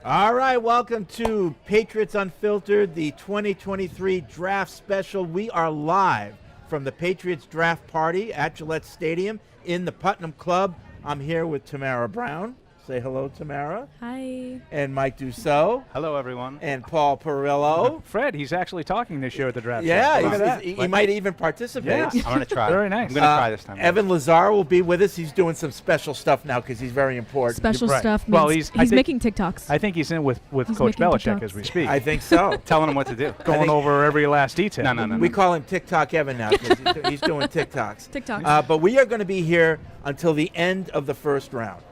All right, welcome to Patriots Unfiltered, the 2023 draft special. We are live from the Patriots draft party at Gillette Stadium in the Putnam Club. I'm here with Tamara Brown. Say hello, Tamara. Hi. And Mike Dussault. Hello, everyone. And Paul Perillo. Fred, he's actually talking this year at the draft. Yeah, Look at that. he might even participate. Yeah. I'm going to try. Very nice. I'm going to try this time. Evan Lazar will be with us. He's doing some special stuff now because he's very important. Special Right. stuff. Well, Means I he's think- making TikToks. I think he's in with He's Coach making Belichick TikToks. as we speak. I think so. Telling him what to do. Going over every last detail. No. We call him TikTok Evan now because he's doing TikToks. TikToks. But we are going to be here until the end of the first round.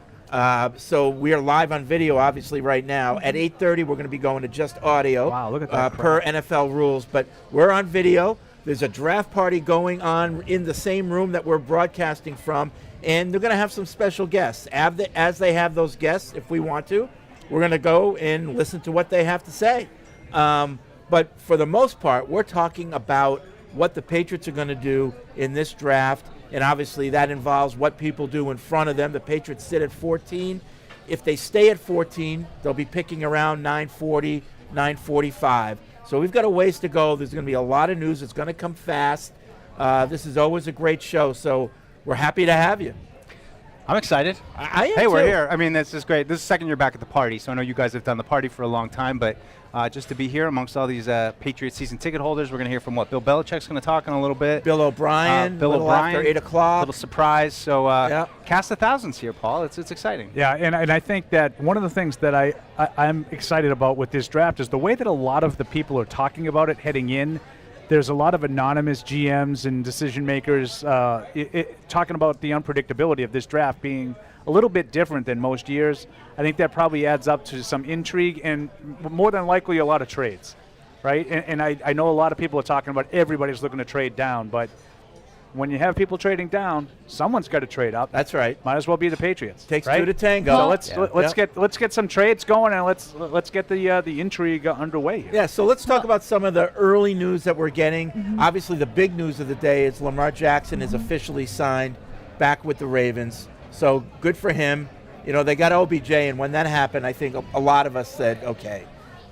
So we are live on video, obviously, right now. At 8:30, we're going to be going to just audio. Wow, look at that per NFL rules. But we're on video. There's a draft party going on in the same room that we're broadcasting from. And they're going to have some special guests. As they have those guests, if we want to, we're going to go and listen to what they have to say. But for the most part, we're talking about what the Patriots are going to do in this draft. And obviously that involves what people do in front of them. The Patriots sit at 14. If they stay at 14, they'll be picking around 9:40, 9:45. So we've got a ways to go. There's going to be a lot of news. It's going to come fast. This is always a great show, so we're happy to have you. I'm excited. I am Hey, we're too. here. I mean, this is great. This is the second year back at the party, so I know you guys have done the party for a long time, but just to be here amongst all these Patriots season ticket holders, we're going to hear from what? Bill Belichick's going to talk in a little bit. Bill O'Brien, Bill a little O'Brien, after 8 o'clock. Little surprise. So Yep. cast the thousands here, Paul. It's exciting. Yeah, and I think that one of the things that I'm excited about with this draft is the way that a lot of the people are talking about it heading in. There's a lot of anonymous GMs and decision makers talking about the unpredictability of this draft being a little bit different than most years. I think that probably adds up to some intrigue and more than likely a lot of trades, right? And I know a lot of people are talking about everybody's looking to trade down, but when you have people trading down, someone's got to trade up. That's right. Might as well be the Patriots. Takes right? two to tango. So let's get some trades going and let's get the intrigue underway here. Yeah, so let's talk about some of the early news that we're getting. Obviously, the big news of the day is Lamar Jackson is officially signed back with the Ravens. So good for him. You know, they got OBJ, and when that happened, I think a lot of us said, okay,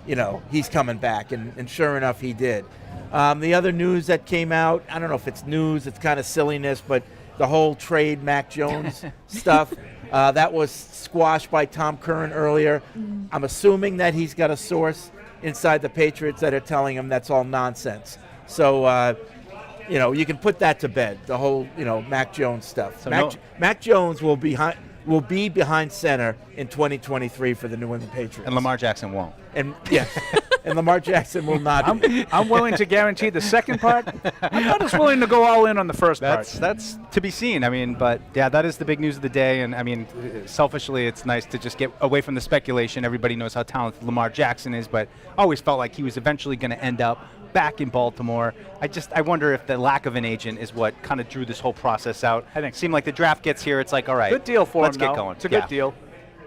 you know, he's coming back, and sure enough, he did. The other news that came out, I don't know if it's news, it's kind of silliness, but the whole trade Mac Jones stuff, that was squashed by Tom Curran earlier. I'm assuming that he's got a source inside the Patriots that are telling him that's all nonsense. So, you know, you can put that to bed, the whole, you know, Mac Jones stuff. So Mac Jones will be behind center in 2023 for the New England Patriots. And Lamar Jackson won't. And yes, and Lamar Jackson will not be. I'm willing to guarantee the second part. I'm not as willing to go all in on the first part. That's to be seen. I mean, but yeah, that is the big news of the day. And I mean, selfishly, it's nice to just get away from the speculation. Everybody knows how talented Lamar Jackson is, but I always felt like he was eventually going to end up back in Baltimore. I wonder if the lack of an agent is what kind of drew this whole process out. I think it seemed like the draft gets here. It's like, all right, good deal for let's him. get now. going. It's a good deal.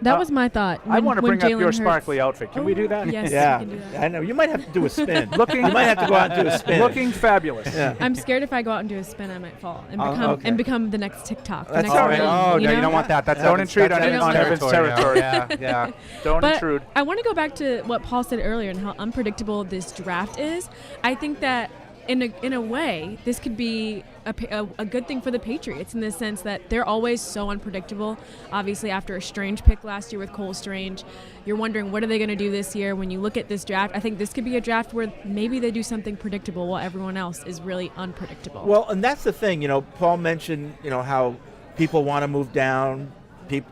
That was my thought. I want to when bring up Jalen your Hurts- sparkly outfit. Can we do that? Yes, Yeah, we can do that. I know. You might have to do a spin. Looking- you might have to go out and do a spin. Looking fabulous. Yeah. I'm scared if I go out and do a spin, I might fall and Oh, become okay. become the next TikTok. The That's next all right. meme, Oh, no, you know? don't want that. That's Don't Evan's- intrude that's on Evan's territory. Yeah. Don't But intrude. I want to go back to what Paul said earlier and how unpredictable this draft is. I think that in a way, this could be a good thing for the Patriots in the sense that they're always so unpredictable. Obviously, after a Strange pick last year with Cole Strange, you're wondering what are they going to do this year. When you look at this draft, I think this could be a draft where maybe they do something predictable while everyone else is really unpredictable. Well, and that's the thing. You know, Paul mentioned, you know, how people want to move down.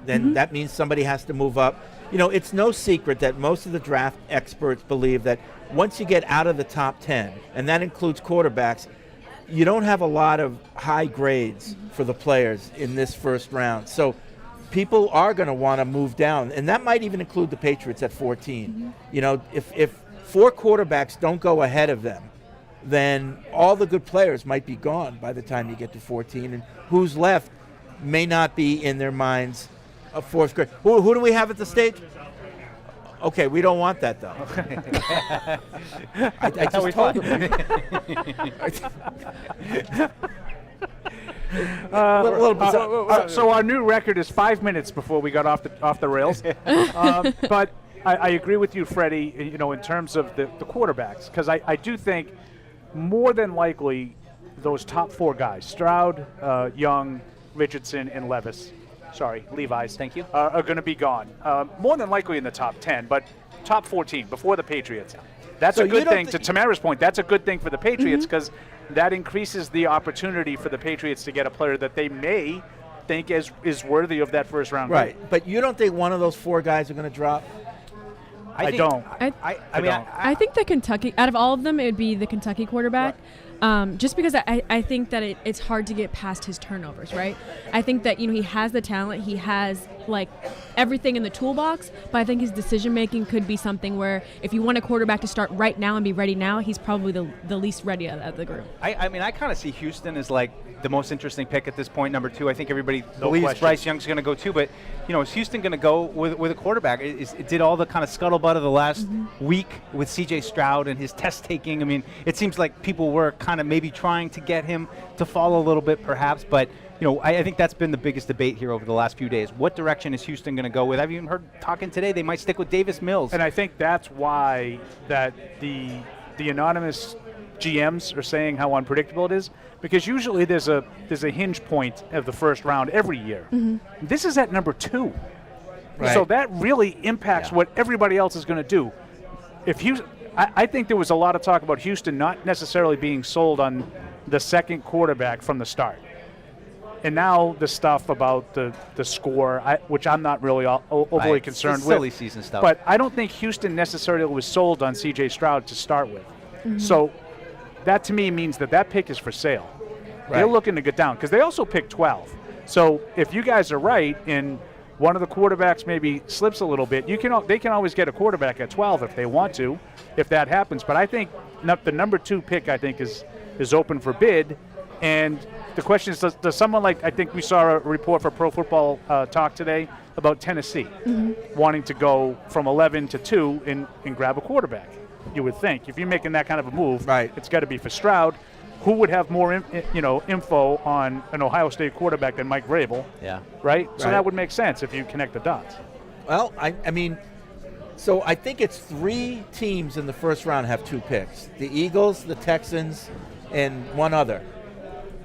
Then that means somebody has to move up. You know, it's no secret that most of the draft experts believe that once you get out of the top 10, and that includes quarterbacks, you don't have a lot of high grades for the players in this first round. So people are going to want to move down, and that might even include the Patriots at 14. You know, if 4 quarterbacks don't go ahead of them, then all the good players might be gone by the time you get to 14, and who's left may not be in their minds a 4th grade. Who do we have at the stage? Okay, we don't want that, though. I just told him. So our new record is 5 minutes before we got off the rails. But I agree with you, Freddie, in terms of the quarterbacks, because I do think more than likely those top 4 guys, Stroud, Young, Richardson, and Levi's, thank you, are going to be gone. More than likely in the top 10, but top 14 before the Patriots. That's a good thing. To Tamara's point, that's a good thing for the Patriots because that increases the opportunity for the Patriots to get a player that they may think is worthy of that first round. Right, but you don't think one of those 4 guys are going to drop? I don't. I think the Kentucky, out of all of them, it would be the Kentucky quarterback. Just because I think that it's hard to get past his turnovers, right? I think that, he has the talent. He has, everything in the toolbox. But I think his decision-making could be something where if you want a quarterback to start right now and be ready now, he's probably the least ready of the group. I kind of see Houston as, the most interesting pick at this point, number 2. I think everybody believes Bryce Young's going to go too. But, is Houston going to go with a quarterback? It did all the kind of scuttlebutt of the last week with C.J. Stroud and his test-taking. I mean, it seems like people were kind of maybe trying to get him to fall a little bit perhaps, but I think that's been the biggest debate here over the last few days. What direction is Houston going to go with? I've even heard talking today they might stick with Davis Mills. And I think that's why that the anonymous GMs are saying how unpredictable it is, because usually there's a hinge point of the first round every year. This is at number 2. Right. So that really impacts what everybody else is going to do. If I think there was a lot of talk about Houston not necessarily being sold on the second quarterback from the start. And now the stuff about the score, which I'm not really overly concerned with. Silly season stuff. But I don't think Houston necessarily was sold on C.J. Stroud to start with. So that to me means that pick is for sale. Right. They're looking to get down because they also picked 12. So if you guys are right and one of the quarterbacks maybe slips a little bit, they can always get a quarterback at 12 if they want to, if that happens. But I think the number 2 pick, I think, is open for bid. And the question is, does someone I think we saw a report for Pro Football Talk today about Tennessee wanting to go from 11 to 2 and grab a quarterback. You would think. If you're making that kind of a move, it's got to be for Stroud. Who would have more info on an Ohio State quarterback than Mike Vrabel? Yeah. Right? So that would make sense if you connect the dots. Well, I mean, so I think it's 3 teams in the first round have 2 picks. The Eagles, the Texans, and one other.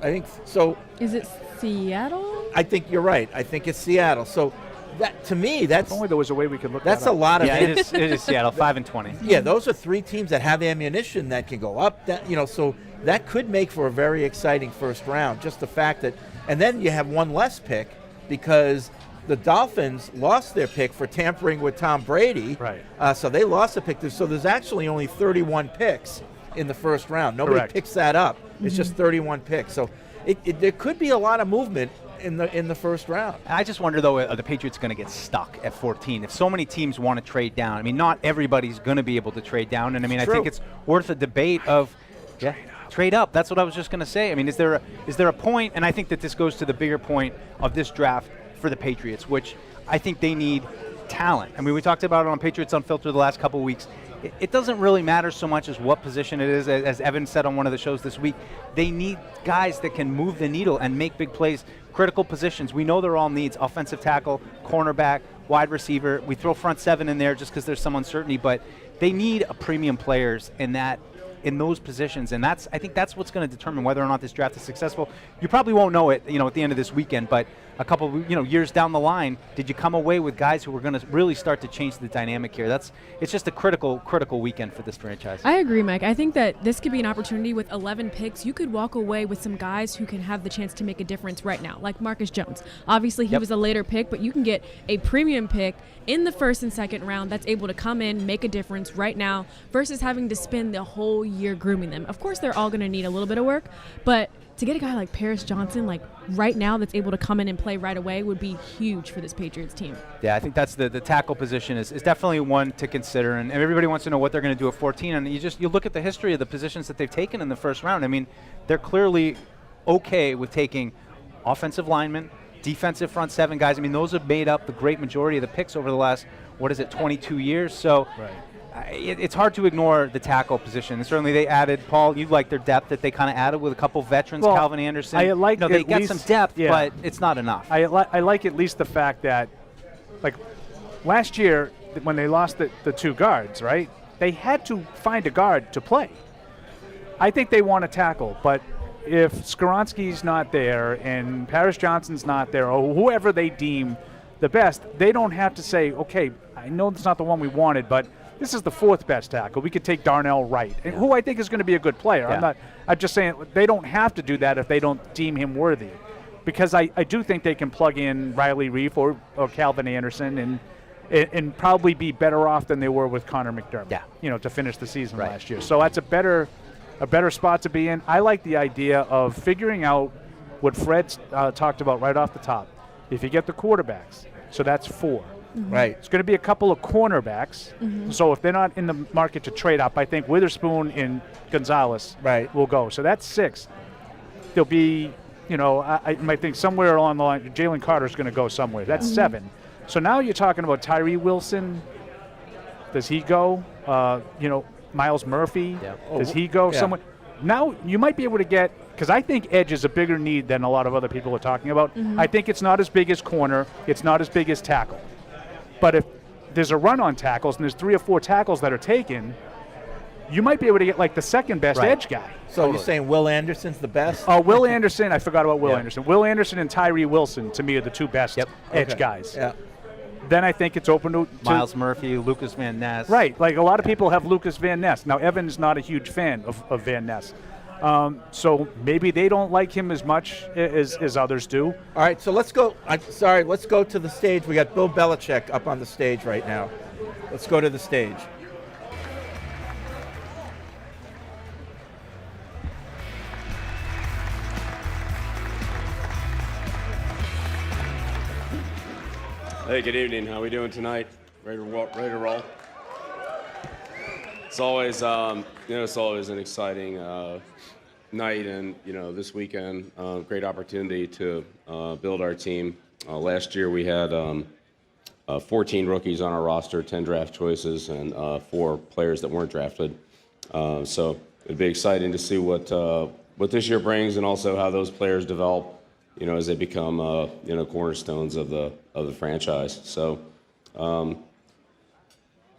I think so. Is it Seattle? I think you're right. I think it's Seattle. So that to me, that's if only there was a way we could look. That's a lot of. Yeah, it is Seattle, 5-20. Yeah, those are 3 teams that have ammunition that can go up. So that could make for a very exciting first round. Just the fact that, and then you have one less pick because the Dolphins lost their pick for tampering with Tom Brady. Right. So they lost a pick. So there's actually only 31 picks in the first round. Nobody picks that up. It's just 31 picks. So there could be a lot of movement in the first round. I just wonder, though, are the Patriots going to get stuck at 14? If so many teams want to trade down, I mean, not everybody's going to be able to trade down. And, I mean, I think it's worth a debate of trade up. That's what I was just going to say. I mean, is there a point, and I think that this goes to the bigger point of this draft for the Patriots, which I think they need talent. I mean, we talked about it on Patriots Unfiltered the last couple of weeks. It doesn't really matter so much as what position it is. As Evan said on one of the shows this week, they need guys that can move the needle and make big plays. Critical positions. We know they're all needs. Offensive tackle, cornerback, wide receiver. We throw front 7 in there just because there's some uncertainty, but they need a premium players in those positions, and I think that's what's going to determine whether or not this draft is successful. You probably won't know it, at the end of this weekend, but a couple, years down the line, did you come away with guys who were going to really start to change the dynamic here? It's just a critical weekend for this franchise. I agree, Mike. I think that this could be an opportunity with 11 picks. You could walk away with some guys who can have the chance to make a difference right now, like Marcus Jones. Obviously, he was a later pick, but you can get a premium pick in the first and second round that's able to come in, make a difference right now versus having to spend the whole year grooming them. Of course, they're all going to need a little bit of work, but to get a guy like Paris Johnson, right now, that's able to come in and play right away would be huge for this Patriots team. Yeah, I think that's the tackle position is definitely one to consider, and everybody wants to know what they're going to do at 14. And you look at the history of the positions that they've taken in the first round. I mean, they're clearly okay with taking offensive linemen, defensive front 7 guys. I mean, those have made up the great majority of the picks over the last 22 years. So. Right. It's hard to ignore the tackle position. And certainly they added, Paul, you like their depth that they kind of added with a couple veterans, Calvin Anderson. I like they got some depth, but it's not enough. I like at least the fact that, last year, when they lost the two guards, right? They had to find a guard to play. I think they want to tackle, but if Skoronski's not there and Paris Johnson's not there, or whoever they deem the best, they don't have to say, okay, I know it's not the one we wanted, but this is the fourth best tackle. We could take Darnell Wright, and who I think is going to be a good player. Yeah. I'm just saying they don't have to do that if they don't deem him worthy, because I do think they can plug in Riley Reif or Calvin Anderson and probably be better off than they were with Connor McDermott. Yeah. To finish the season last year. So that's a better spot to be in. I like the idea of figuring out what Fred talked about right off the top. If you get the quarterbacks, so that's 4. Right. It's going to be a couple of cornerbacks. So if they're not in the market to trade up, I think Witherspoon and Gonzalez will go. So that's 6. There'll be, I might think somewhere along the line, Jalen Carter's going to go somewhere. That's 7. So now you're talking about Tyree Wilson. Does he go? Miles Murphy. Yeah. Does he go somewhere? Now you might be able to get, because I think edge is a bigger need than a lot of other people are talking about. I think it's not as big as corner. It's not as big as tackle. But if there's a run on tackles and there's 3 or 4 tackles that are taken, you might be able to get like the second best edge guy. So you're saying Will Anderson's the best? Will Anderson, I forgot about Will Anderson. Will Anderson and Tyree Wilson, to me, are the 2 best edge guys. Yeah. Then I think it's open to Miles Murphy, Lucas Van Ness. Right. Like a lot of people have Lucas Van Ness. Now, Evan's not a huge fan of Van Ness. So maybe they don't like him as much as others do. All right, so let's go. Let's go to the stage. We got Bill Belichick up on the stage right now. Let's go to the stage. Hey, good evening. How we doing tonight? Ready to roll? It's always, it's always an exciting night, and this weekend, great opportunity to build our team. Last year we had 14 rookies on our roster, 10 draft choices, and 4 players that weren't drafted. So it'd be exciting to see what this year brings, and also how those players develop, as they become cornerstones of the franchise. So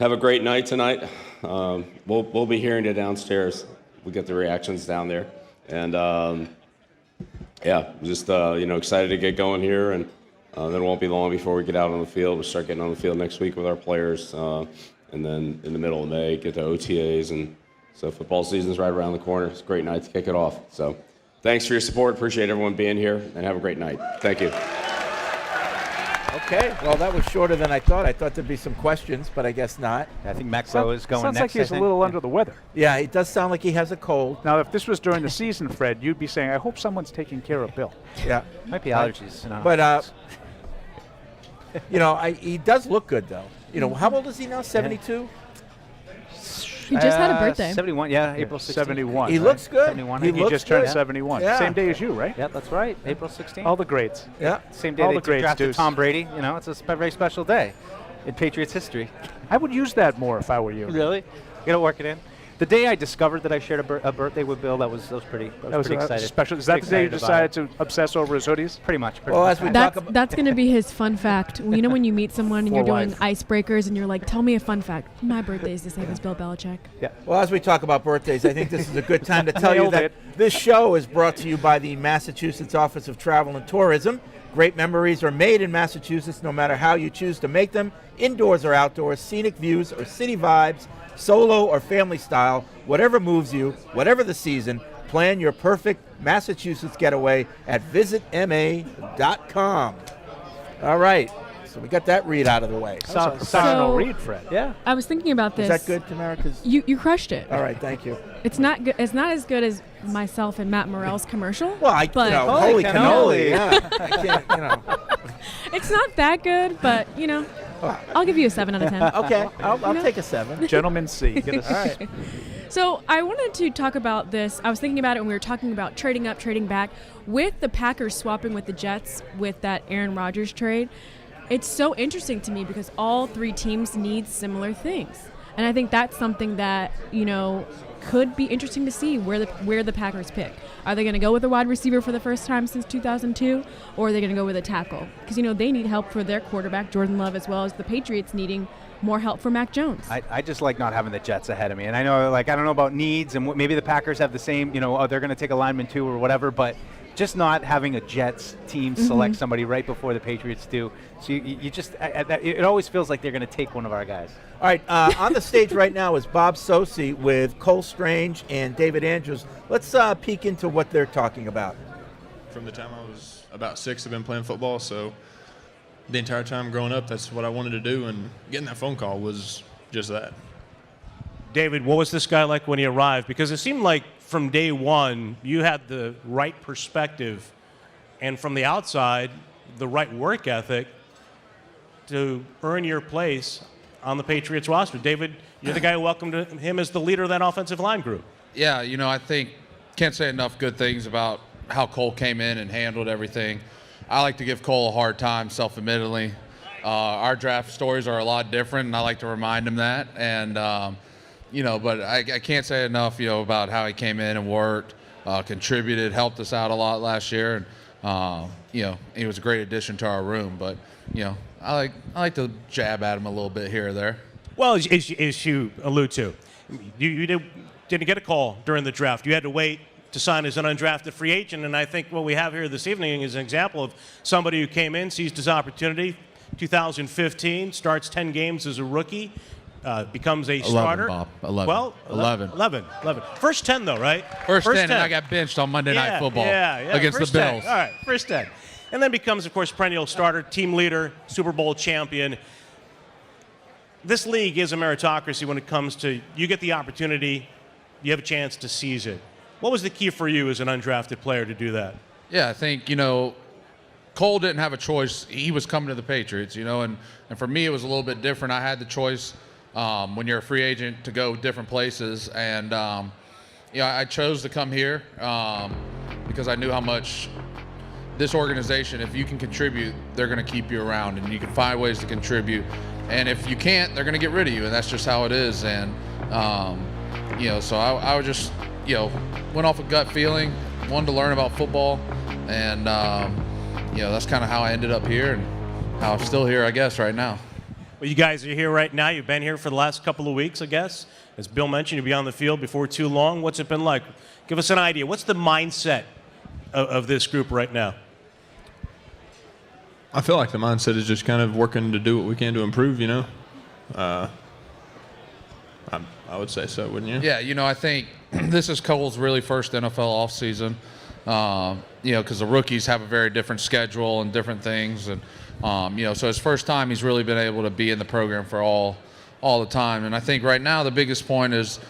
have a great night tonight. We'll be hearing it downstairs. We get the reactions down there, and just excited to get going here, and then it won't be long before we get out on the field. We'll start getting on the field next week with our players, and then in the middle of May get to OTAs, and so football season's right around the corner. It's a great night to kick it off. So thanks for your support. Appreciate everyone being here, and have a great night. Thank you. Okay, well, that was shorter than I thought. I thought there'd be some questions, but I guess not. I think Maxwell is going Sounds next. like he's a little under the weather. Yeah, it does sound like he has a cold. Now, if this was during the season, Fred, you'd be saying, I hope someone's taking care of Bill. Yeah. Might be allergies. But, he does look good, though. How old is he now, 72? He just had a birthday. 71, April 16th. 71. He looks good. 71. He He just turned good. 71. Yeah. Same day as you, right? Yeah, that's right. April 16th. All the greats. Yeah. Same day all they the greats, drafted Deuce. Tom Brady. It's a very special day in Patriots history. I would use that more if I were you. Really? You gotta work it in. The day I discovered that I shared a birthday with Bill, that was pretty. I was pretty excited. special. Is that the day you Excited about decided to obsess over his hoodies? Pretty much. Well, as we talk about, That's going to be his fun fact. When you meet someone and you're For doing life. icebreakers and you're like, tell me a fun fact. My birthday is the same as Bill Belichick. Well, as we talk about birthdays, I think this is a good time to tell you Nailed that it. this show is brought to you by the Massachusetts Office of Travel and Tourism. Great memories are made in Massachusetts, no matter how you choose to make them, indoors or outdoors, scenic views or city vibes, solo or family style, whatever moves you, whatever the season, plan your perfect Massachusetts getaway at visitma.com. All right, so we got that read out of the way. Professional So- read, Fred. Yeah. I was thinking about Is this. that good, Tamara? 'Cause- You crushed it. all right, thank you. It's not good. It's not as good as myself and Matt Morrell's commercial. Well, but holy cannoli. Yeah. I can't, it's not that good. But I'll give you a 7 out of 10. Okay, I'll take a 7. Gentlemen C. Get us- All right. So I wanted to talk about this. I was thinking about it when we were talking about trading up, trading back. With the Packers swapping with the Jets with that Aaron Rodgers trade, it's so interesting to me because all 3 teams need similar things. And I think that's something that, could be interesting to see where the Packers pick. Are they going to go with a wide receiver for the first time since 2002, or are they going to go with a tackle? Because, they need help for their quarterback, Jordan Love, as well as the Patriots needing more help for Mac Jones. I just like not having the Jets ahead of me. And I know, like, I don't know about needs, and maybe the Packers have the same, they're going to take a lineman too or whatever, but just not having a Jets team select somebody right before the Patriots do. So you just, it always feels like they're going to take one of our guys. All right, on the stage right now is Bob Sosi with Cole Strange and David Andrews. Let's peek into what they're talking about. From the time I was about 6, I've been playing football, so the entire time growing up, that's what I wanted to do, and getting that phone call was just that. David, what was this guy like when he arrived? Because it seemed like from day one, you had the right perspective, and from the outside, the right work ethic to earn your place on the Patriots roster. David, you're the guy who welcomed him as the leader of that offensive line group. Yeah, I think can't say enough good things about how Cole came in and handled everything. I like to give Cole a hard time, self-admittedly. Our draft stories are a lot different, and I like to remind him that. And, but I can't say enough, about how he came in and worked, contributed, helped us out a lot last year. And, he was a great addition to our room. But, I like to jab at him a little bit here or there. Well, as you allude to, you didn't get a call during the draft. You had to wait to sign as an undrafted free agent, and I think what we have here this evening is an example of somebody who came in, seized his opportunity, 2015, starts 10 games as a rookie, becomes a starter. 11, Bob. 11. Well, 11. First 10, though, right? First 10, and I got benched on Monday Night Football against first the Bills. 10. All right, first 10. And then becomes, of course, perennial starter, team leader, Super Bowl champion. This league is a meritocracy when it comes to you get the opportunity, you have a chance to seize it. What was the key for you as an undrafted player to do that? Yeah, I think, Cole didn't have a choice. He was coming to the Patriots, and for me it was a little bit different. I had the choice when you're a free agent to go different places. And, I chose to come here because I knew how much this organization, if you can contribute, they're going to keep you around, and you can find ways to contribute. And if you can't, they're going to get rid of you, and that's just how it is. And, so I would just, went off a gut feeling, wanted to learn about football, and that's kind of how I ended up here and how I'm still here, I guess, right now. Well, you guys are here right now. You've been here for the last couple of weeks, I guess. As Bill mentioned, you'll be on the field before too long. What's it been like? Give us an idea. What's the mindset of this group right now? I feel like the mindset is just kind of working to do what we can to improve, I would say so, wouldn't you? Yeah, I think this is Cole's really first NFL offseason, because the rookies have a very different schedule and different things. And, so his first time he's really been able to be in the program for all the time. And I think right now the biggest point is,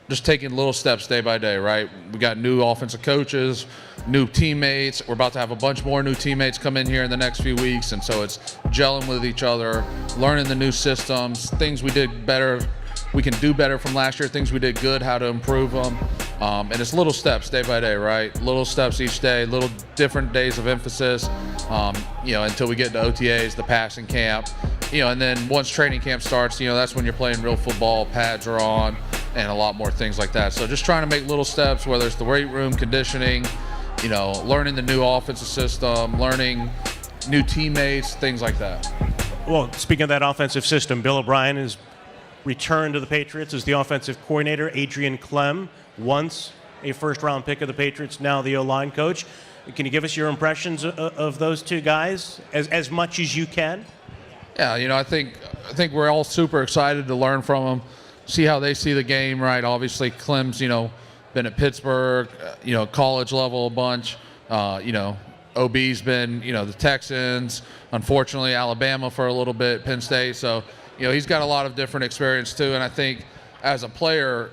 just taking little steps day by day, right? We got new offensive coaches, new teammates. We're about to have a bunch more new teammates come in here in the next few weeks. And so it's gelling with each other, learning the new systems, things we did better, we can do better from last year, things we did good, how to improve them. And it's little steps day by day, right? Little steps each day, little different days of emphasis, until we get to OTAs, the passing camp. And then once training camp starts, that's when you're playing real football, pads are on, and a lot more things like that. So just trying to make little steps, whether it's the weight room, conditioning, learning the new offensive system, learning new teammates, things like that. Well, speaking of that offensive system, Bill O'Brien has returned to the Patriots as the offensive coordinator. Adrian Clem, once a first-round pick of the Patriots, now the O-line coach. Can you give us your impressions of those two guys as much as you can? Yeah, I think we're all super excited to learn from them, see how they see the game, right? Obviously, Clem's, been at Pittsburgh, college level a bunch. OB's been, the Texans, unfortunately Alabama for a little bit, Penn State. So, he's got a lot of different experience too. And I think as a player,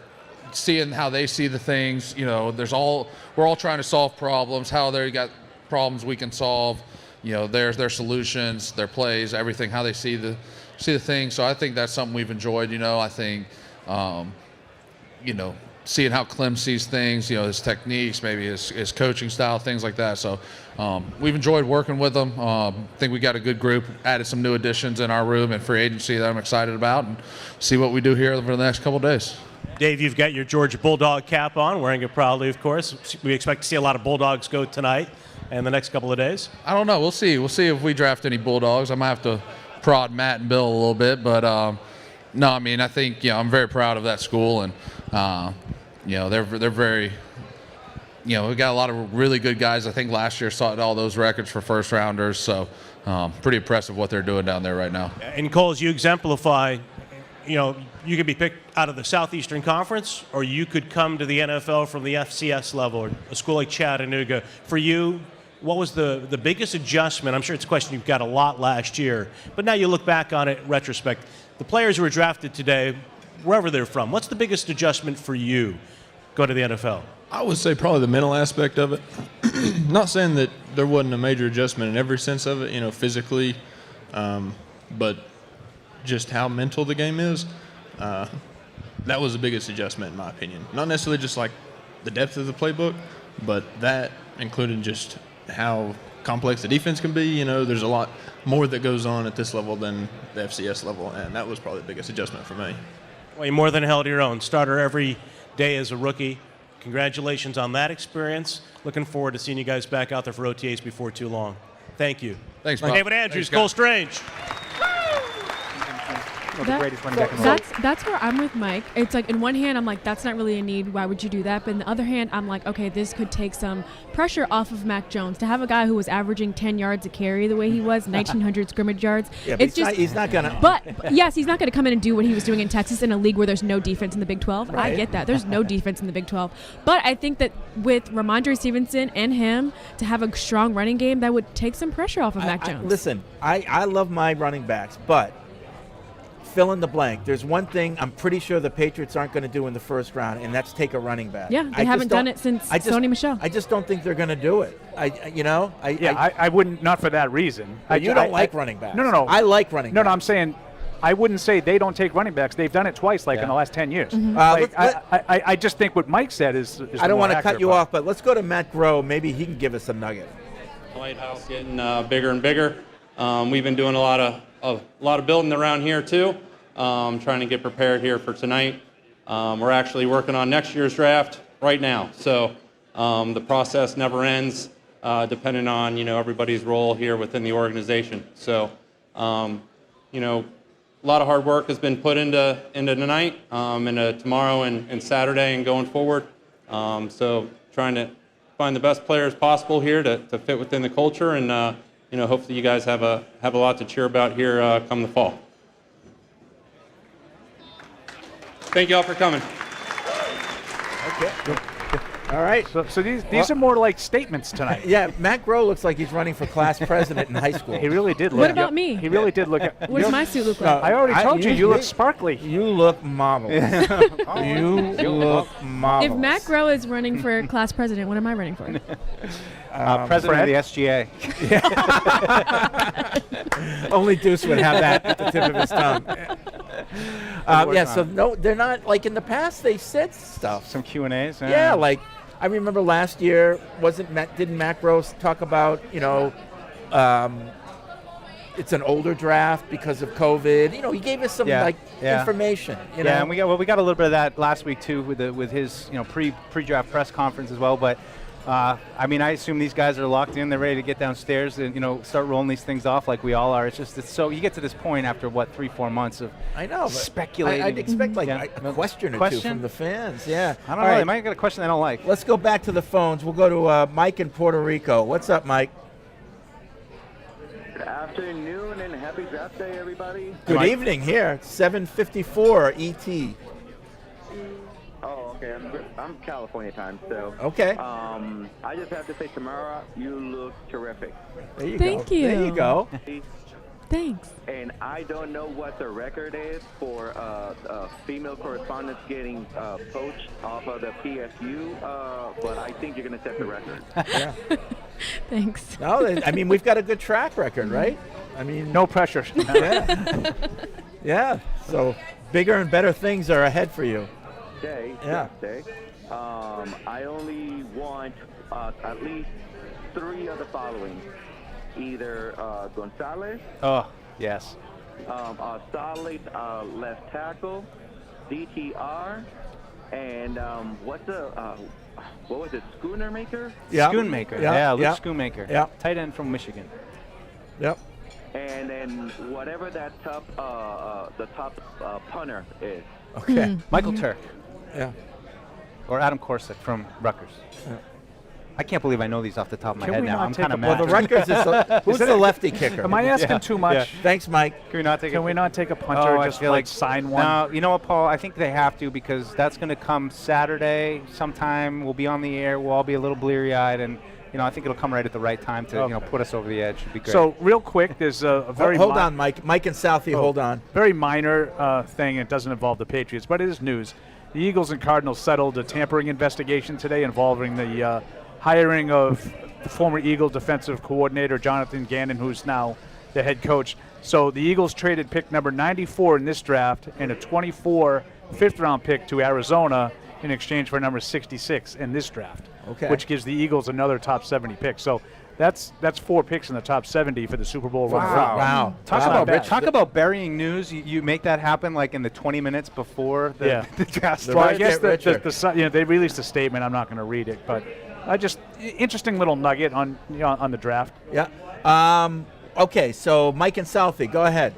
seeing how they see the things, we're all trying to solve problems, how they got problems we can solve. Their solutions, their plays, everything, how they see the thing. So I think that's something we've enjoyed. I think, seeing how Clem sees things, his techniques, maybe his coaching style, things like that. So we've enjoyed working with them. I think we got a good group, added some new additions in our room and free agency that I'm excited about, and see what we do here over the next couple of days. Dave, you've got your Georgia Bulldog cap on, wearing it proudly, of course. We expect to see a lot of Bulldogs go tonight and the next couple of days. I don't know. We'll see. We'll see if we draft any Bulldogs. I might have to prod Matt and Bill a little bit, but no, I mean, I think I'm very proud of that school, and they're very. We've got a lot of really good guys. I think last year saw all those records for first rounders, so pretty impressive what they're doing down there right now. And Coles, you exemplify, you could be picked out of the Southeastern Conference, or you could come to the NFL from the FCS level, or a school like Chattanooga. For you, what was the biggest adjustment? I'm sure it's a question you've got a lot last year, but now you look back on it in retrospect. The players who were drafted today, wherever they're from, what's the biggest adjustment for you going to the NFL? I would say probably the mental aspect of it. Not saying that there wasn't a major adjustment in every sense of it, physically, but just how mental the game is. That was the biggest adjustment in my opinion. Not necessarily just like the depth of the playbook, but that included just how complex the defense can be. There's a lot more that goes on at this level than the FCS level, and that was probably the biggest adjustment for me. Well, you more than held your own. Starter every day as a rookie. Congratulations on that experience. Looking forward to seeing you guys back out there for OTAs before too long. Thank you. Thanks, Bob. David Andrews, Cole Strange. The greatest running back in the world. That's where I'm with Mike. It's like, in one hand, I'm like, that's not really a need. Why would you do that? But in the other hand, I'm like, okay, this could take some pressure off of Mac Jones. To have a guy who was averaging 10 yards a carry the way he was, 1,900 scrimmage yards. Yeah, but he's not going to. But, yes, he's not going to come in and do what he was doing in Texas in a league where there's no defense in the Big 12. Right. I get that. There's no defense in the Big 12. But I think that with Ramondre Stevenson and him to have a strong running game, that would take some pressure off of Mac Jones. Listen, I love my running backs, but fill in the blank. There's one thing I'm pretty sure the Patriots aren't going to do in the first round, and that's take a running back. Yeah, they haven't done it since Sony Michel. I just don't think they're going to do it. I wouldn't, not for that reason. You don't like running backs. No. I like running backs. No, I'm saying I wouldn't say they don't take running backs. They've done it twice, in the last 10 years. Mm-hmm. I just think what Mike said is I don't want to cut you part. off, but let's go to Matt Groh. Maybe he can give us a nugget. Lighthouse getting bigger and bigger. We've been doing a lot of building around here too. Trying to get prepared here for tonight. We're actually working on next year's draft right now. So the process never ends, depending on everybody's role here within the organization. So a lot of hard work has been put into tonight, into tomorrow and Saturday and going forward. So trying to find the best players possible here to fit within the culture, and hopefully you guys have a lot to cheer about here come the fall. Thank you all for coming. Okay. All right. So these are more like statements tonight. Yeah, Matt Groh looks like he's running for class president in high school. He really did look. What about me? He really did look. What does my suit look like? I already told you look sparkly. You look marvelous. You look marvelous. If Matt Groh is running for class president, what am I running for? President of the SGA. Only Deuce would have that at the tip of his tongue. So no, they're not like in the past. They said stuff. Some Q&As. Yeah, like I remember last year. Didn't Matt Gross talk about it's an older draft because of COVID. He gave us some information. Yeah, and we got a little bit of that last week too with his pre-draft press conference as well. But I assume these guys are locked in. They're ready to get downstairs and start rolling these things off like we all are. It's so you get to this point after 3-4 months of speculating. I'd expect a question or two from the fans. Yeah, I don't know. They might get a question they don't like. Let's go back to the phones. We'll go to Mike in Puerto Rico. What's up, Mike? Good afternoon and happy draft day, everybody. Good evening here. 7:54 ET. Oh, okay. I'm California time, so. Okay. I just have to say, Tamara, you look terrific. There you Thank go. you. There you go. Thanks. And I don't know what the record is for female correspondents getting poached off of the PSU, but I think you're going to set the record. Yeah. Thanks. No, we've got a good track record, right? No pressure. Yeah. Yeah. So bigger and better things are ahead for you. Yeah. I only want at least 3 of the following. Either Gonzalez. Oh, yes. A solid left tackle, DTR, and what was it, Schoonmaker? Yeah. Schoonmaker. Yeah. Luke Schoonmaker. Yeah. Tight end from Michigan. Yep. and then whatever that top the top punter is. Okay. Michael Turk. Yeah. Or Adam Korsick from Rutgers. I can't believe I know these off the top of my Can head we now. not I'm take kind of a- mad. Well, the Rutgers is who's the lefty kicker? Am I asking Yeah. too much? Yeah. Thanks, Mike. Can we not take Can we not take a punter Oh, and I just feel like sign one? No, you know what, Paul? I think they have to because that's going to come Saturday sometime. We'll be on the air. We'll all be a little bleary-eyed, and I think it'll come right at the right time to put us over the edge. It'd be great. So real quick, there's a very Hold on, Mike. Mike and Southie, hold on. Very minor thing. It doesn't involve the Patriots, but it is news. The Eagles and Cardinals settled a tampering investigation today involving the hiring of the former Eagle defensive coordinator Jonathan Gannon, who's now the head coach. So the Eagles traded pick number 94 in this draft and a 24 fifth-round pick to Arizona in exchange for number 66 in this draft, which gives the Eagles another top 70 pick. So that's 4 picks in the top 70 for the Super Bowl runner-up. Wow. Talk about burying news. You make that happen like in the 20 minutes before the draft Well, I starts. guess they released a statement. I'm not going to read it, but interesting little nugget on the draft. Yeah. Okay, so Mike and Southie, go ahead.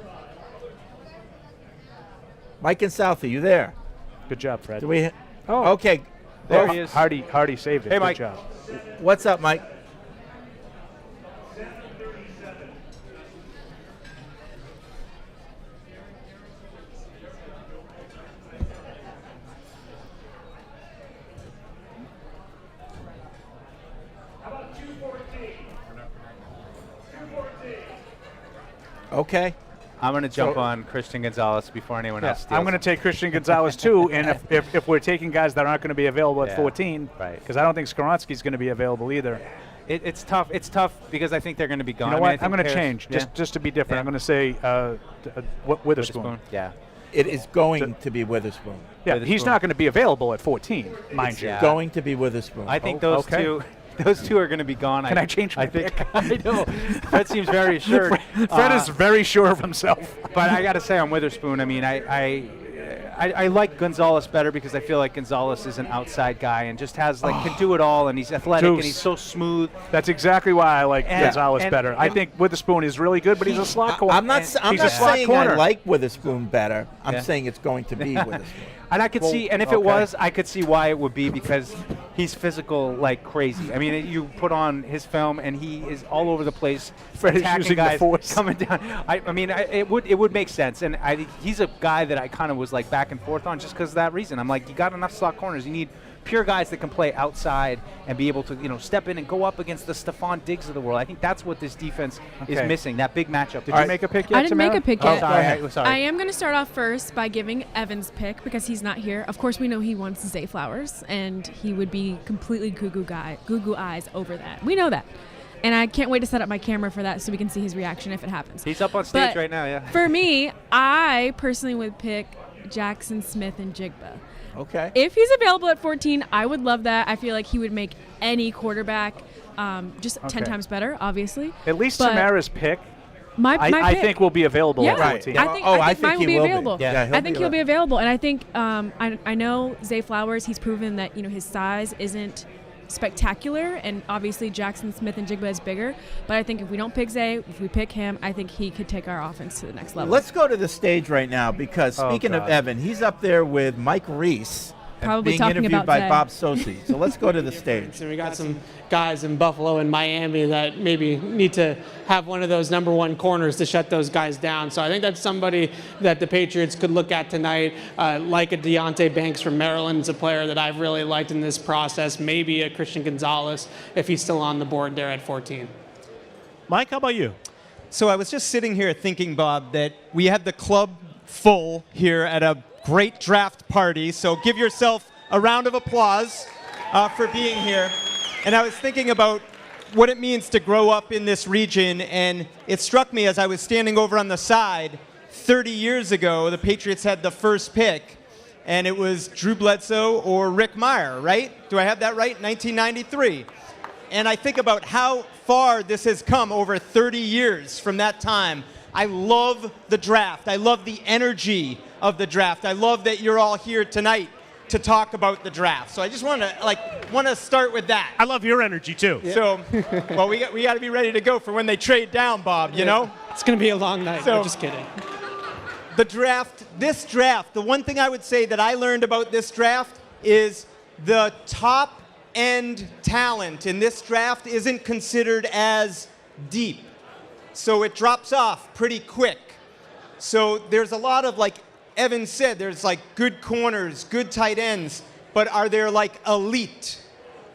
Mike and Southie, you there? Good job, Fred. Do we? Oh, okay. There he is. Hardy saved it. Hey, Good Mike. job. What's up, Mike? Okay. I'm going to jump on Christian Gonzalez before anyone else steals. I'm going to take Christian Gonzalez too, and if we're taking guys that aren't going to be available at 14, right? Because I don't think Skoronski's going to be available either. It's tough. It's tough because I think they're going to be gone. You know I mean, what? I'm going to change just to be different. I'm going to say Witherspoon. Yeah. It is going to be Witherspoon. Yeah, Witherspoon. he's not going to be available at 14, mind you. It's going to be Witherspoon. I think those two are going to be gone. Can I change my pick? I know. Fred seems very sure. Fred is very sure of himself. But I got to say on Witherspoon, I mean, I like Gonzalez better because I feel like Gonzalez is an outside guy and just has can do it all, and he's athletic and he's so smooth. That's exactly why I like Gonzalez better. I think Witherspoon is really good, but he's a slot corner. I'm not saying I like Witherspoon better. I'm saying it's going to be Witherspoon. And I could see, and if it was, I could see why it would be because he's physical like crazy. I mean, you put on his film, and he is all over the place, Fred is attacking using guys, the force. coming down. I mean, it would make sense, and he's a guy that I kind of was like back and forth on just because of that reason. I'm like, you got enough slot corners. You need pure guys that can play outside and be able to step in and go up against the Stephon Diggs of the world. I think that's what this defense is missing. That big matchup. Did you make a pick yet? I didn't make a pick yet. Sorry. I am going to start off first by giving Evan's pick because he's not here. Of course, we know he wants Zay Flowers, and he would be completely goo-goo eyes over that. We know that. And I can't wait to set up my camera for that so we can see his reaction if it happens. He's up on stage right now, yeah. For me, I personally would pick Jackson Smith and Jigba. Okay. If he's available at 14, I would love that. I feel like he would make any quarterback just 10 times better, obviously. At least But Tamara's pick, my I pick think will be available yeah, at 14. I think mine will be available. Yeah, I think he'll be available. And I think I know Zay Flowers, he's proven that his size isn't spectacular, and obviously Jackson Smith and Jigba is bigger, but I think if we don't pick Zay, if we pick him, I think he could take our offense to the next level. Let's go to the stage right now because speaking of Evan, he's up there with Mike Reese. Probably being talking interviewed about by Zay. Bob Sosi. So let's go to the stage. And we got some guys in Buffalo and Miami that maybe need to have one of those number one corners to shut those guys down. So I think that's somebody that the Patriots could look at tonight, like a Deontay Banks from Maryland. Is a player that I've really liked in this process. Maybe a Christian Gonzalez if he's still on the board there at 14. Mike, how about you? So I was just sitting here thinking, Bob, that we had the club full here at a great draft party. So give yourself a round of applause for being here. And I was thinking about what it means to grow up in this region. And it struck me as I was standing over on the side, 30 years ago, the Patriots had the first pick. And it was Drew Bledsoe or Rick Meyer, right? Do I have that right? 1993. And I think about how far this has come over 30 years from that time. I love the draft. I love the energy of the draft. I love that you're all here tonight to talk about the draft. So I just want to start with that. I love your energy too. So, well, we got to be ready to go for when they trade down, Bob. You know. It's going to be a long night. So- I'm just kidding. This draft, the one thing I would say that I learned about this draft is the top end talent in this draft isn't considered as deep. So it drops off pretty quick. So there's a lot of, like Evan said, there's like good corners, good tight ends, but are there like elite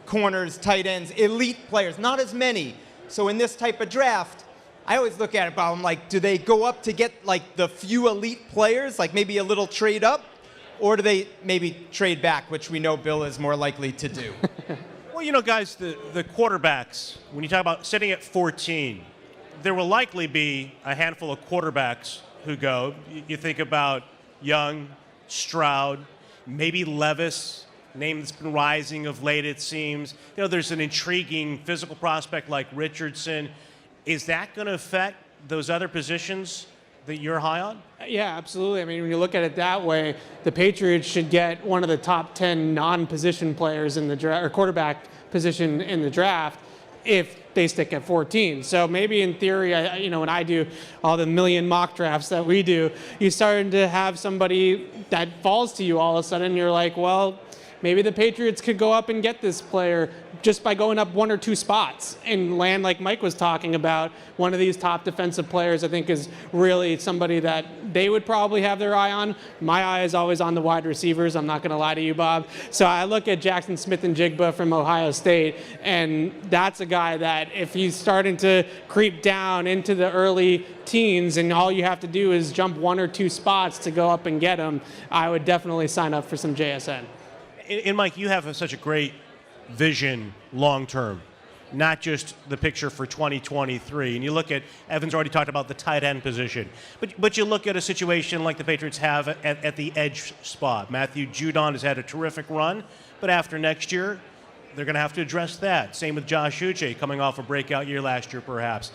corners, tight ends, elite players? Not as many. So in this type of draft, I always look at it, Bob, I'm like, do they go up to get like the few elite players, like maybe a little trade up? Or do they maybe trade back, which we know Bill is more likely to do? Well, you know, guys, the quarterbacks, when you talk about sitting at 14, there will likely be a handful of quarterbacks who go. You think about Young, Stroud, maybe Levis, name that's been rising of late, it seems. You know, there's an intriguing physical prospect like Richardson. Is that going to affect those other positions that you're high on? Yeah, absolutely. I mean, when you look at it that way, the Patriots should get one of the top 10 non-position players in the draft, or quarterback position in the draft, if they stick at 14. So maybe in theory, when I do all the million mock drafts that we do, you're starting to have somebody that falls to you all of a sudden. You're like, well, maybe the Patriots could go up and get this player just by going up one or two spots and land, like Mike was talking about. One of these top defensive players, I think, is really somebody that they would probably have their eye on. My eye is always on the wide receivers. I'm not going to lie to you, Bob. So I look at Jackson Smith-Njigba from Ohio State, and that's a guy that if he's starting to creep down into the early teens and all you have to do is jump one or two spots to go up and get him, I would definitely sign up for some JSN. And Mike, you have such a great vision long term, not just the picture for 2023. And you look at, Evan's already talked about the tight end position, but you look at a situation like the Patriots have at the edge spot. Matthew Judon has had a terrific run, but after next year, they're going to have to address that. Same with Josh Uche, coming off a breakout year last year, perhaps.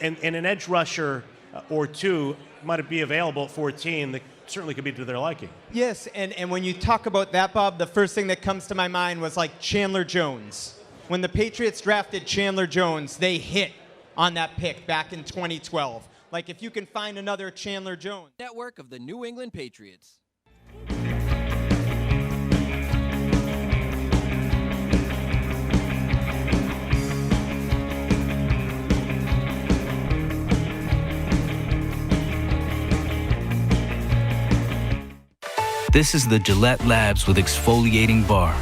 And an edge rusher or two might be available at 14 that certainly could be to their liking. Yes, and when you talk about that, Bob, the first thing that comes to my mind was like Chandler Jones. When the Patriots drafted Chandler Jones, they hit on that pick back in 2012. Like, if you can find another Chandler Jones. Network of the New England Patriots. This is the Gillette Labs with exfoliating bar.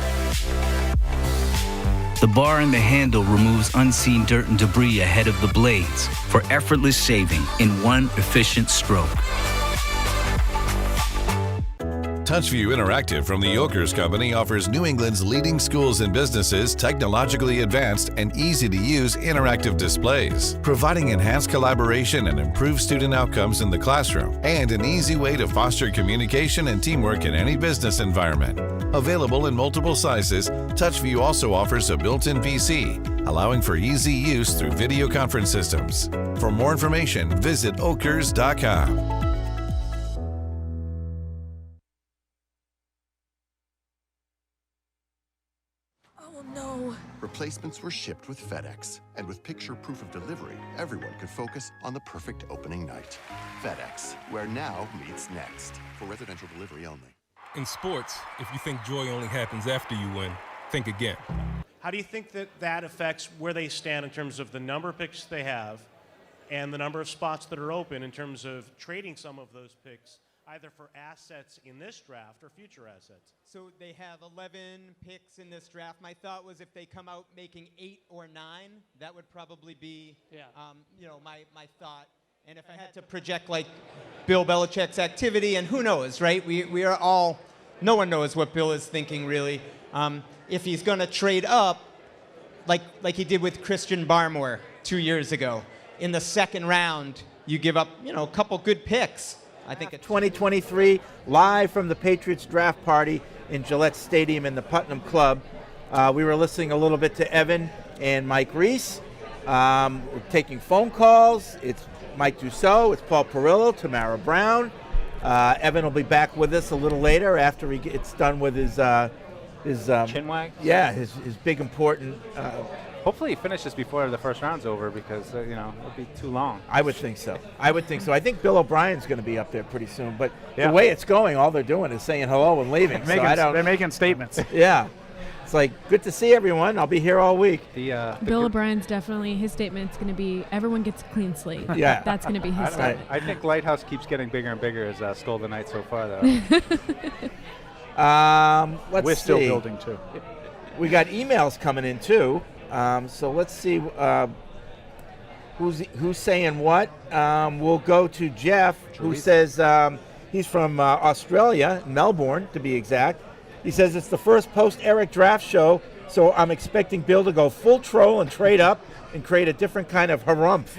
The bar and the handle removes unseen dirt and debris ahead of the blades for effortless shaving in one efficient stroke. TouchView Interactive from the Yokers Company offers New England's leading schools and businesses technologically advanced and easy-to-use interactive displays, providing enhanced collaboration and improved student outcomes in the classroom, and an easy way to foster communication and teamwork in any business environment. Available in multiple sizes, TouchView also offers a built-in PC, allowing for easy use through video conference systems. For more information, visit okers.com. Replacements were shipped with FedEx, and with picture proof of delivery, everyone could focus on the perfect opening night. FedEx, where now meets next. For residential delivery only. In sports, if you think joy only happens after you win, think again. How do you think that affects where they stand in terms of the number of picks they have and the number of spots that are open in terms of trading some of those picks either for assets in this draft or future assets? So they have 11 picks in this draft. My thought was if they come out making 8 or 9, that would probably be, my thought. And if I had to project like Bill Belichick's activity, and who knows, right? We are all, no one knows what Bill is thinking really. If he's going to trade up, like he did with Christian Barmore 2 years ago, in the second round, you give up, a couple good picks. I think 2023, live from the Patriots draft party in Gillette Stadium in the Putnam Club. We were listening a little bit to Evan and Mike Reese. We're taking phone calls. It's Mike Dussault, it's Paul Perillo, Tamara Brown. Evan will be back with us a little later after he gets done with his chin wag? Yeah, his big important Hopefully he finishes before the first round's over because, it'll be too long. I would think so. I think Bill O'Brien's going to be up there pretty soon. But the way it's going, all they're doing is saying hello and leaving. They're making statements. Yeah. It's like, good to see everyone. I'll be here all week. Bill O'Brien's definitely, his statement's going to be, everyone gets a clean slate. Yeah. That's going to be his statement. I think Lighthouse keeps getting bigger and bigger as Stole the Night so far, though. Let's We're see. still building, too. We got emails coming in, too. So let's see who's saying what. We'll go to Jeff, who says he's from Australia, Melbourne, to be exact. He says it's the first post-Eric draft show, so I'm expecting Bill to go full troll and trade up and create a different kind of harumph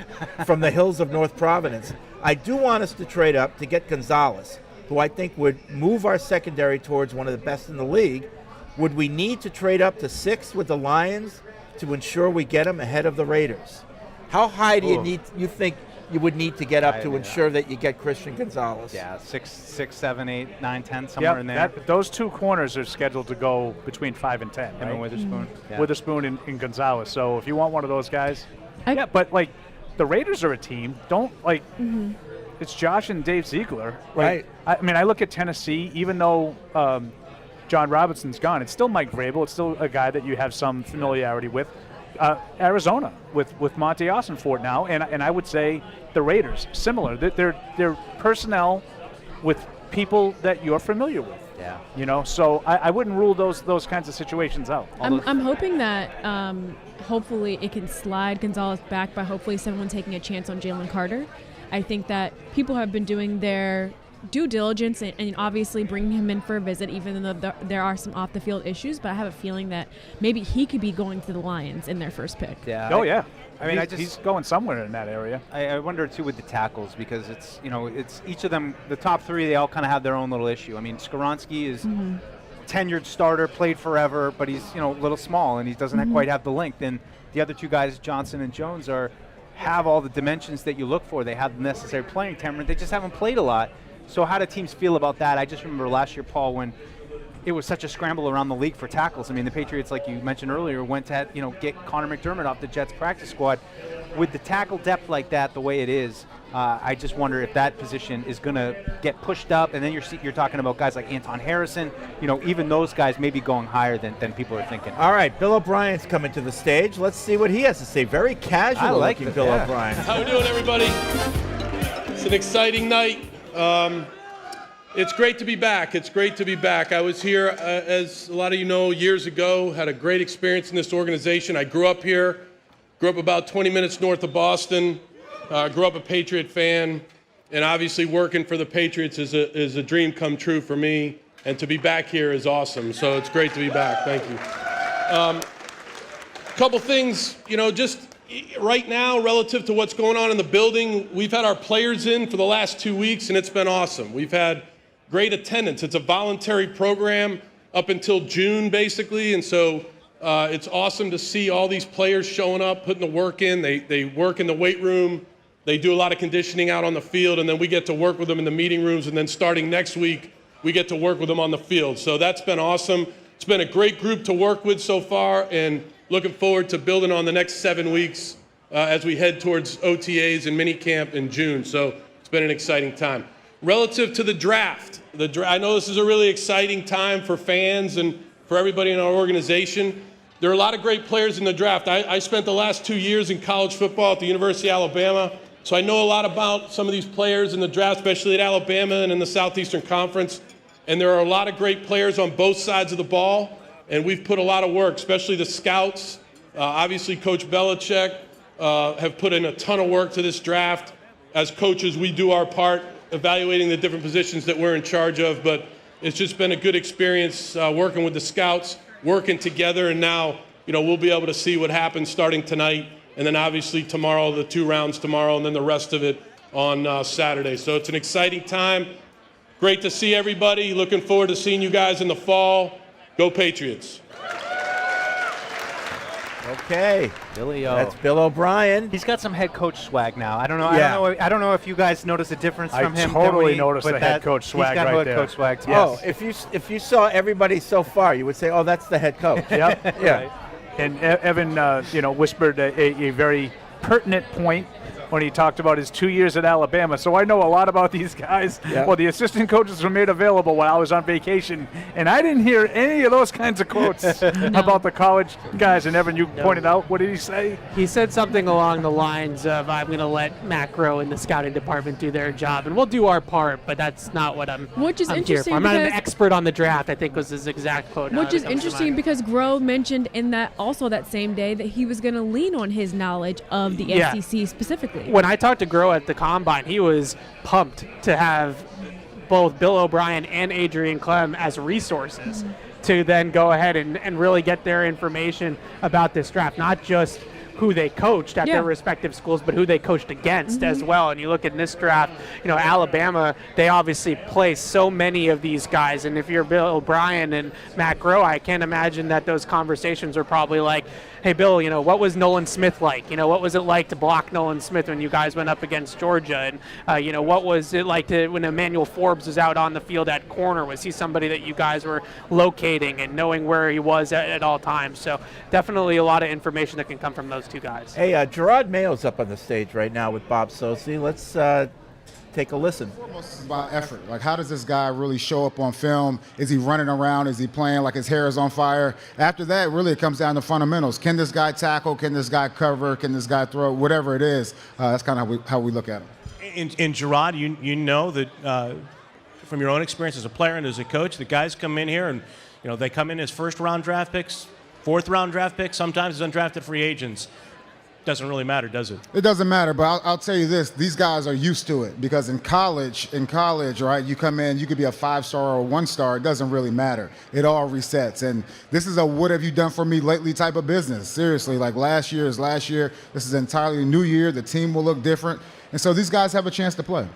from the hills of North Providence. I do want us to trade up to get Gonzalez, who I think would move our secondary towards one of the best in the league. Would we need to trade up to 6th with the Lions to ensure we get him ahead of the Raiders? How high do you think you would need to get up to ensure that you get Christian Gonzalez? Yeah, 6, 7, 8, 9, 10, somewhere in there. Those two corners are scheduled to go between 5 and 10. Him and Witherspoon. Yeah. Witherspoon and Gonzalez. So if you want one of those guys, but like the Raiders are a team. It's Josh and Dave Ziegler. Right. I look at Tennessee, even though John Robinson's gone, it's still Mike Vrabel. It's still a guy that you have some familiarity with. Arizona with Monty Austinfort now, and I would say the Raiders similar. They're personnel with people that you're familiar with. Yeah. So I wouldn't rule those kinds of situations out. I'm hoping that hopefully it can slide Gonzalez back by hopefully someone taking a chance on Jalen Carter. I think that people have been doing their due diligence and obviously bringing him in for a visit, even though there are some off-the-field issues. But I have a feeling that maybe he could be going to the Lions in their first pick. Yeah. Oh, yeah. He's going somewhere in that area. I wonder, too, with the tackles because it's each of them, the top three, they all kind of have their own little issue. I mean, Skoronski is tenured starter, played forever, but he's, a little small and he doesn't quite have the length. And the other two guys, Johnson and Jones, have all the dimensions that you look for. They have the necessary playing temperament. They just haven't played a lot. So how do teams feel about that? I just remember last year, Paul, when it was such a scramble around the league for tackles. I mean, the Patriots, like you mentioned earlier, went to get Connor McDermott off the Jets practice squad. With the tackle depth like that, the way it is, I just wonder if that position is going to get pushed up. And then you're talking about guys like Anton Harrison. Even those guys may be going higher than people are thinking. All right, Bill O'Brien's coming to the stage. Let's see what he has to say. Very casual looking Bill O'Brien. How we doing, everybody? It's an exciting night. It's great to be back. It's great to be back. I was here, as a lot of you know, years ago, had a great experience in this organization. I grew up here, grew up about 20 minutes north of Boston, grew up a Patriot fan, and obviously working for the Patriots is a dream come true for me, and to be back here is awesome. So it's great to be back. Thank you. A couple things, just right now, relative to what's going on in the building, we've had our players in for the last 2 weeks, and it's been awesome. We've had great attendance. It's a voluntary program up until June, basically, and so it's awesome to see all these players showing up, putting the work in. They work in the weight room. They do a lot of conditioning out on the field, and then we get to work with them in the meeting rooms, and then starting next week, we get to work with them on the field. So that's been awesome. It's been a great group to work with so far, and looking forward to building on the next 7 weeks as we head towards OTAs and minicamp in June. So it's been an exciting time. Relative to the draft, I know this is a really exciting time for fans and for everybody in our organization. There are a lot of great players in the draft. I spent the last 2 years in college football at the University of Alabama, so I know a lot about some of these players in the draft, especially at Alabama and in the Southeastern Conference. And there are a lot of great players on both sides of the ball, and we've put a lot of work, especially the scouts. Obviously, Coach Belichick have put in a ton of work to this draft. As coaches, we do our part, evaluating the different positions that we're in charge of, but it's just been a good experience working with the scouts, working together, and now we'll be able to see what happens starting tonight, and then obviously tomorrow, the 2 rounds tomorrow, and then the rest of it on Saturday. So it's an exciting time. Great to see everybody. Looking forward to seeing you guys in the fall. Go Patriots. Okay, Billy O. That's Bill O'Brien. He's got some head coach swag now. I don't know. I don't know if you guys notice a difference from him. I totally noticed the head coach swag right there. He's got head coach swag too. Oh, if you saw everybody so far, you would say, "Oh, that's the head coach." Yep. Yeah. And Evan, whispered a very pertinent point when he talked about his 2 years at Alabama. So I know a lot about these guys. Yeah. Well, the assistant coaches were made available while I was on vacation, and I didn't hear any of those kinds of quotes about the college guys. And Evan, you pointed out, what did he say? He said something along the lines of, I'm going to let Macro and the scouting department do their job, and we'll do our part, but that's not what I'm Which is I'm here interesting for. I'm not an because- expert on the draft, I think was his exact quote. Which is interesting because Grove mentioned in that same day that he was going to lean on his knowledge of the Yeah. SEC specifically. When I talked to Groh at the Combine, he was pumped to have both Bill O'Brien and Adrian Clem as resources to then go ahead and really get their information about this draft, not just who they coached at their respective schools, but who they coached against as well. And you look at this draft, Alabama, they obviously play so many of these guys. And if you're Bill O'Brien and Matt Groh, I can't imagine that those conversations are probably like, hey, Bill, what was Nolan Smith like? What was it like to block Nolan Smith when you guys went up against Georgia? And, what was it like when Emmanuel Forbes was out on the field at corner? Was he somebody that you guys were locating and knowing where he was at all times? So definitely a lot of information that can come from those two guys. Hey, Gerard Mayo's up on the stage right now with Bob Socci. Let's take a listen. It's about effort. Like, how does this guy really show up on film? Is he running around? Is he playing like his hair is on fire? After that, really, it comes down to fundamentals. Can this guy tackle? Can this guy cover? Can this guy throw? Whatever it is, that's kind of how we look at him. In Gerard, you know that from your own experience as a player and as a coach, the guys come in here and they come in as first-round draft picks, fourth-round draft picks, sometimes as undrafted free agents. Doesn't really matter, does it? It doesn't matter, but I'll tell you this: these guys are used to it because in college, right? You come in, you could be a 5-star or a 1-star. It doesn't really matter. It all resets, and this is a "what have you done for me lately" type of business. Seriously, like last year is last year. This is an entirely new year. The team will look different, and so these guys have a chance to play.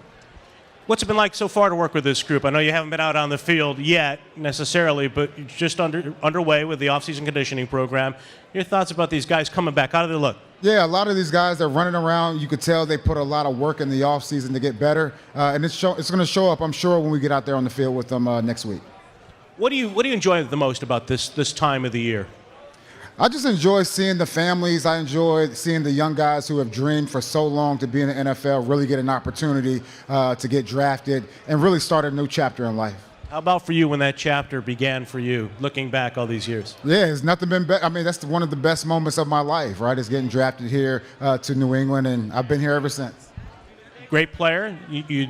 What's it been like so far to work with this group? I know you haven't been out on the field yet necessarily, but you're just underway with the off-season conditioning program. Your thoughts about these guys coming back? How do they look? Yeah, a lot of these guys are running around. You could tell they put a lot of work in the offseason to get better, and it's going to show up, I'm sure, when we get out there on the field with them next week. What do you enjoy the most about this time of the year? I just enjoy seeing the families. I enjoy seeing the young guys who have dreamed for so long to be in the NFL really get an opportunity to get drafted and really start a new chapter in life. How about for you when that chapter began for you, looking back all these years? Yeah, it's nothing been better. I mean, that's one of the best moments of my life, right, is getting drafted here to New England, and I've been here ever since. Great player. You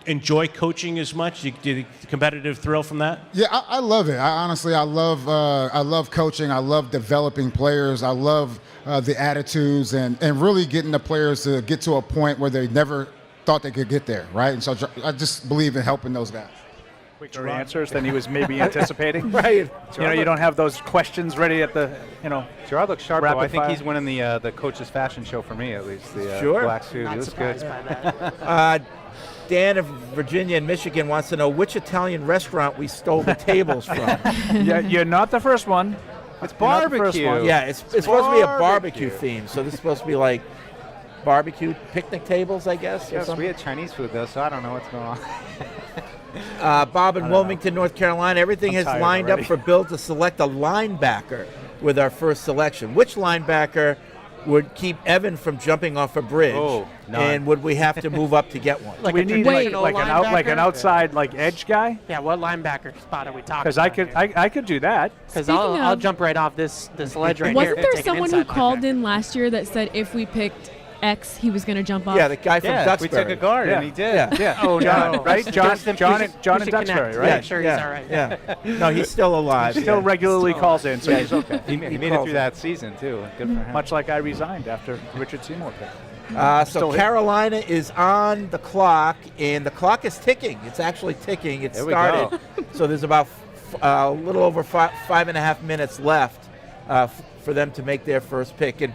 enjoy coaching as much? You get a competitive thrill from that? Yeah, I love it. I love coaching. I love developing players. I love the attitudes and really getting the players to get to a point where they never thought they could get there, right? And so I just believe in helping those guys. Quicker answers than he was maybe anticipating. Right. You don't have those questions ready at the, Gerard looks sharp, though. rapid I think fire. he's winning the coach's fashion show for me, at least. The Sure. black suit. Not He looks surprised good. by that. Dan of Virginia and Michigan wants to know which Italian restaurant we stole the tables from. Yeah, you're not the first one. It's You're not the first barbecue. one. Yeah, it's supposed to be a barbecue theme, so this is supposed to be like barbecue picnic tables, I guess. Or Yes, something. we had Chinese food, though, so I don't know what's going on. Bob in Wilmington, North Carolina, everything I'm has tired lined already. up for Bill to select a linebacker with our first selection. Which linebacker would keep Evan from jumping off a bridge? Oh, none. And would we have to move up to get one? Like we a need traditional like an linebacker? outside edge guy. Yeah, what linebacker spot are we talking Because about? I could do that. Because Speaking I'll of- jump right off this ledge right Wasn't here. there and take an someone who inside called linebacker. in last year that said if we picked X, he was going to jump off? Yeah, the guy from Yeah, Duxbury. we took a guard, Yeah. and he did. Yeah. Oh, no. Right? John We and should Duxbury, connect. right? Make sure he's all right. Yeah. No, he's still alive. He still yeah. regularly calls in, so Yeah. he's okay. He made it calls through it. that season, too. Good for him. Much like I resigned after Richard Seymour picked. So Still here. Carolina is on the clock, and the clock is ticking. It's actually ticking. It There we started. So there's about a little over 5.5 minutes left for them to make their first pick. And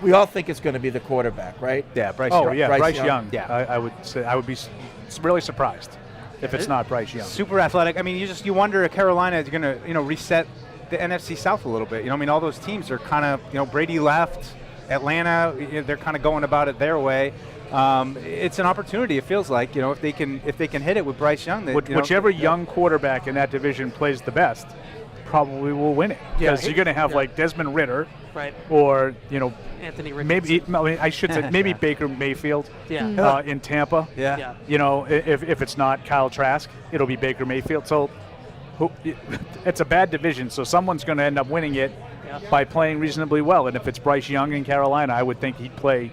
we all think it's going to be the quarterback, right? Yeah, Bryce Oh Young. yeah, Bryce Bryce Young. Young. Yeah. I would say I would be really surprised if it's not Bryce Young. Super athletic. I mean, you wonder if Carolina is going to reset the NFC South a little bit. I mean, all those teams are kind of Brady left, Atlanta. They're kind of going about it their way. It's an opportunity. It feels like if they can hit it with Bryce Young. Whichever young quarterback in that division plays the best probably will win it. Yeah, Because you're going to have like Desmond Ritter, Right. or Anthony maybe Richardson. I should say maybe Baker Mayfield. Yeah. In Tampa. Yeah. If it's not Kyle Trask, it'll be Baker Mayfield. So it's a bad division. So someone's going to end up winning it by playing reasonably well. And if it's Bryce Young in Carolina, I would think he'd play.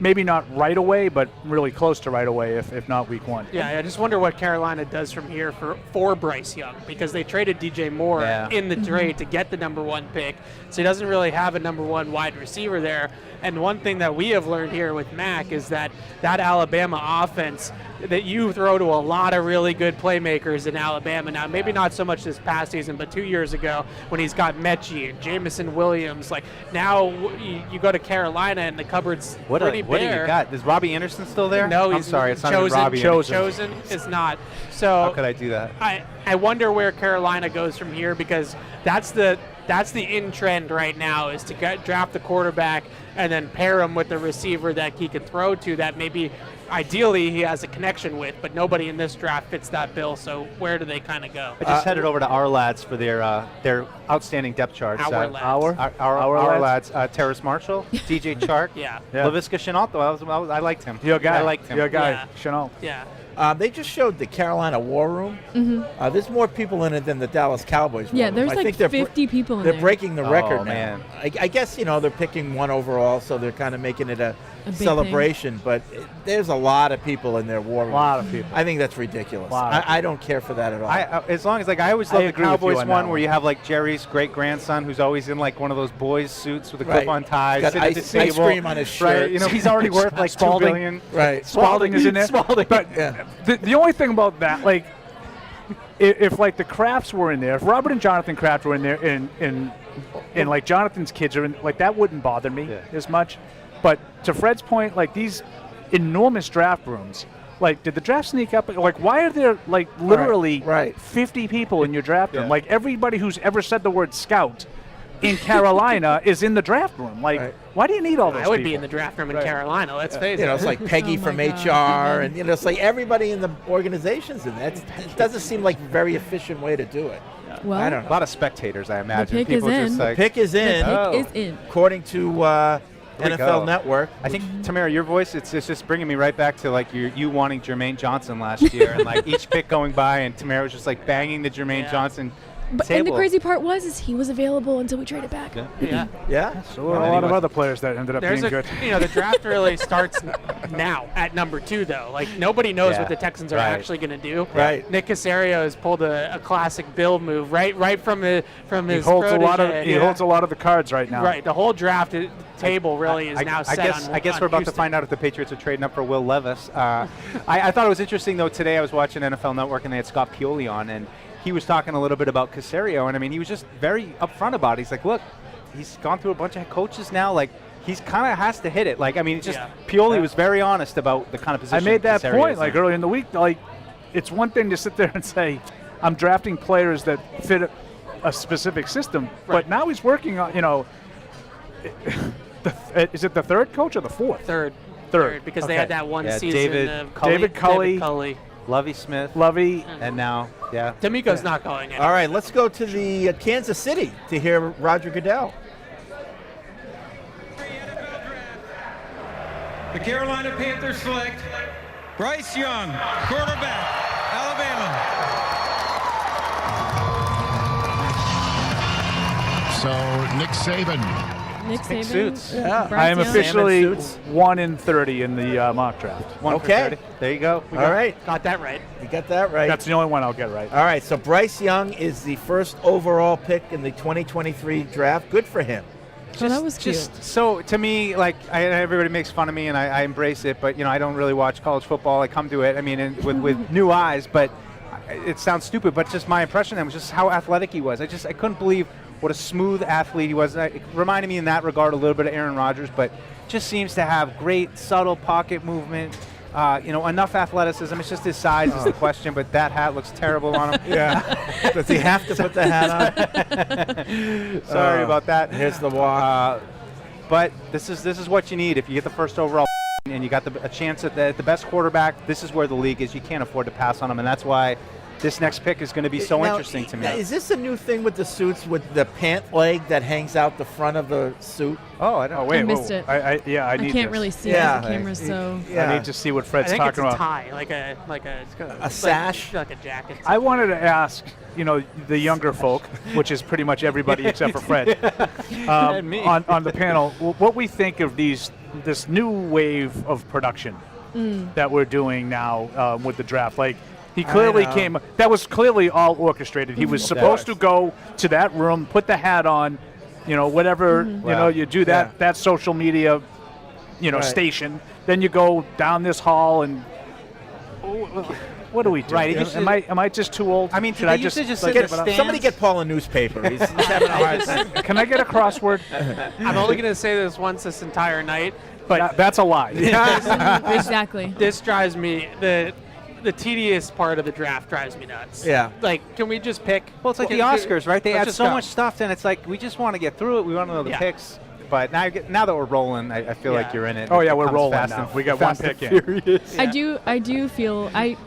Maybe not right away, but really close to right away, if not week 1. Yeah, I just wonder what Carolina does from here for Bryce Young, because they traded DJ Moore in the trade to get the number 1 pick, so he doesn't really have a number 1 wide receiver there. And one thing that we have learned here with Mac is that Alabama offense, that you throw to a lot of really good playmakers in Alabama now, maybe not so much this past season, but 2 years ago when he's got Mechie and Jamison Williams. Like now you go to Carolina and the cupboard's pretty bare. What do you got? Is Robbie Anderson still there? No, I'm sorry, it's not even chosen. Robbie. Chosen is not. So how could I do that? I wonder where Carolina goes from here, because that's the in trend right now, is to draft the quarterback and then pair him with the receiver that he can throw to, that maybe ideally he has a connection with, but nobody in this draft fits that bill. So where do they kind of go? I just headed over to our lads for their outstanding depth charts. Our lads. Terrace Marshall, DJ Chark, Laviska Shenault. I liked him. Your guy. I liked him. Your guy, Shenault. Yeah. They just showed the Carolina War Room. Mm-hmm. There's more people in it than the Dallas Cowboys. Yeah, War Room. there's I like think they're 50 people in They're there. breaking the record now. Man. I guess they're picking 1 overall, so they're kind of making it a big celebration. But there's a lot of people in their War Room. A lot of people. I think that's ridiculous. I don't care for that at all. As long as I always love the agree with you Cowboys on one that where you have like Jerry's great grandson who's always in like one of those boys suits with a clip-on tie, Got sitting at the ice table. cream on his shirt. Right. He's already worth like $2 billion. Right. Spalding is in there. Spalding. But the only thing about that, like, if like the Crafts were in there, if Robert and Jonathan Kraft were in there, and like Jonathan's kids are in, like, that wouldn't bother me as much. But to Fred's point, like these enormous draft rooms, like, did the draft sneak up? Like, why are there like literally 50 people in your draft room? Like, everybody who's ever said the word scout in Carolina is in the draft room. Like, why do you need all those I would people? be in the draft room in Carolina. Let's face it. It's like Peggy from HR, and it's like everybody in the organization's in that. It doesn't seem like a very efficient way to do it. Well, I don't know. A lot of spectators, I imagine. pick People is just in. like, Pick is in. The pick is in. According to There we NFL go. Network. I think, Tamara, your voice, it's just bringing me right back to like you wanting Jermaine Johnson last year, and like each pick going by, and Tamara was just like banging the Jermaine Johnson But table. and the crazy part is he was available until we traded back. Yeah. So a lot of other players that ended up being good. The draft really starts now at number 2, though. Like, nobody knows what the Texans are actually going to do. Right. Nick Caserio has pulled a classic Bill move right from his He holds protege. a lot of the cards right now. Right. The whole draft table really is now set on I guess we're about Houston. to find out if the Patriots are trading up for Will Levis. I thought it was interesting, though, today I was watching NFL Network, and they had Scott Pioli on, and he was talking a little bit about Caserio, and I mean, he was just very upfront about it. He's like, look, he's gone through a bunch of coaches now. Like, he's kind of has to hit it. Like, I mean, it's just Pioli was very honest about the kind of position I made that Caserio's point in. like earlier in the week. Like, it's one thing to sit there and say, I'm drafting players that fit a specific system, but now he's working on, is it the third coach or the fourth? Third, because they Okay. had that one season. David Culley, Lovey Smith, and now, D'Amico's not going anywhere. All right, let's go to the Kansas City to hear Roger Goodell. The Carolina Panthers select Bryce Young, quarterback, Alabama. So Nick Saban. Nick Saban. Suits. Yeah. Bryce I am Young. officially Salmon suits. 1 in 30 in the mock draft. Okay. There you go. All right. Got that right. You got that right. That's the only one I'll get right. All right, so Bryce Young is the first overall pick in the 2023 draft. Good for him. Oh, that was cute. So to me, like, everybody makes fun of me, and I embrace it. But I don't really watch college football. I come to it, with new eyes. But it sounds stupid, but just my impression of him was just how athletic he was. I couldn't believe what a smooth athlete he was. It reminded me in that regard a little bit of Aaron Rodgers, but just seems to have great subtle pocket movement. Enough athleticism. It's just his size is the question, but that hat looks terrible on him. Yeah. Does he have to put the hat on? Sorry about that. Here's the walk. But this is what you need if you get the first overall and you got a chance at the best quarterback. This is where the league is. You can't afford to pass on him, and that's why this next pick is going to be so Now, interesting to me. Is this a new thing with the suits with the pant leg that hangs out the front of the suit? Oh, I don't. Oh, wait, I missed it. I I need can't this. really see Yeah. it. The camera's so. I need to see what Fred's I think talking it's a about. tie, like a sash? like a jacket. I wanted to ask, the younger folk, which is pretty much everybody except for Fred, And me. on the panel, what we think of this new wave of production that we're doing now with the draft. Like, he clearly came. That was clearly all orchestrated. He was supposed to go to that room, put the hat on, whatever. You do that social media, Right. station. Then you go down this hall and. What do we do? Right, Am I just too old? I mean, should they I used just, to just like, sit in give it the up? stands. Somebody get Paul a newspaper. He's having a hard time. Can I get a crossword? I'm only going to say this once this entire night, but That's a lie. Exactly. this drives me the tedious part of the draft drives me nuts. Yeah. Like, can we just pick? Well, it's like the Oscars, right? They let's add just so go. much stuff, and it's like we just want to get through it. We want to know the Yeah. picks. But now that we're rolling, I feel like Yeah. you're in it. Oh, yeah, It we're comes rolling fast now. and- We got one fast and pick in. furious. I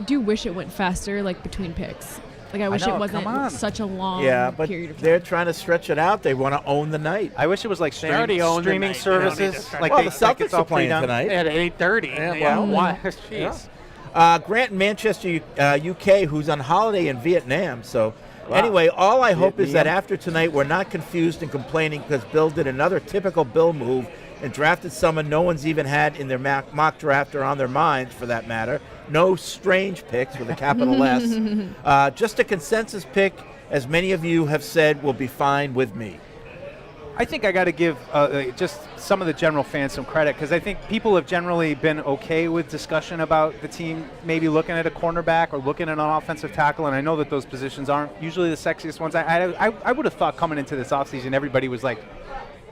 do wish it went faster, like between picks. Like I wish know, it wasn't come on. such a long Yeah, but period of time. they're trying to stretch it out. They want to own the night. I wish it was like They already own the streaming night. They don't need to services. start Like Well, they, the like it's Celtics all are playing pre-done. tonight. At 8:30. Yeah, well, why? Yeah. Jeez. Grant in Manchester, UK, who's on holiday in Vietnam. So, anyway, all I hope is that after tonight we're not confused and complaining because Bill did another typical Bill move and drafted someone no one's even had in their mock draft or on their minds, for that matter. No strange picks with a capital S. Just a consensus pick, as many of you have said, will be fine with me. I think I got to give just some of the general fans some credit because I think people have generally been okay with discussion about the team maybe looking at a cornerback or looking at an offensive tackle, and I know that those positions aren't usually the sexiest ones. I would have thought coming into this offseason everybody was like,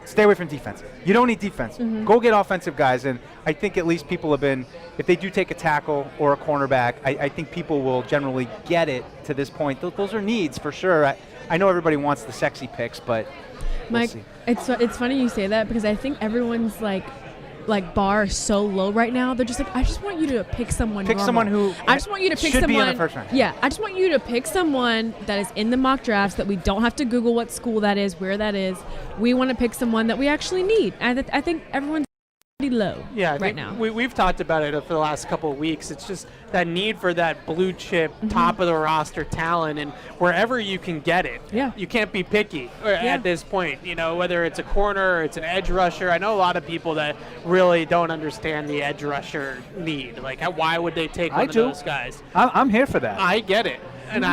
stay away from defense. You don't need defense. Go get offensive guys, and I think at least people have been, if they do take a tackle or a cornerback, I think people will generally get it to this point. Those are needs for sure. I know everybody wants the sexy picks, but we'll Mike, see. it's funny you say that because I think everyone's like bar is so low right now. They're just like, I just want you to pick someone. Pick normal. someone who I just want you to pick should someone. be in the first round. Yeah, I just want you to pick someone that is in the mock drafts that we don't have to Google what school that is, where that is. We want to pick someone that we actually need. I think everyone's pretty low Yeah, I right think now. We've talked about it for the last couple of weeks. It's just that need for that blue chip, top of the roster talent, and wherever you can get it. Yeah. You can't be picky at this point. Whether it's a corner or it's an edge rusher. I know a lot of people that really don't understand the edge rusher need. Like, why would they take one of those guys? I'm here for that. I get it. And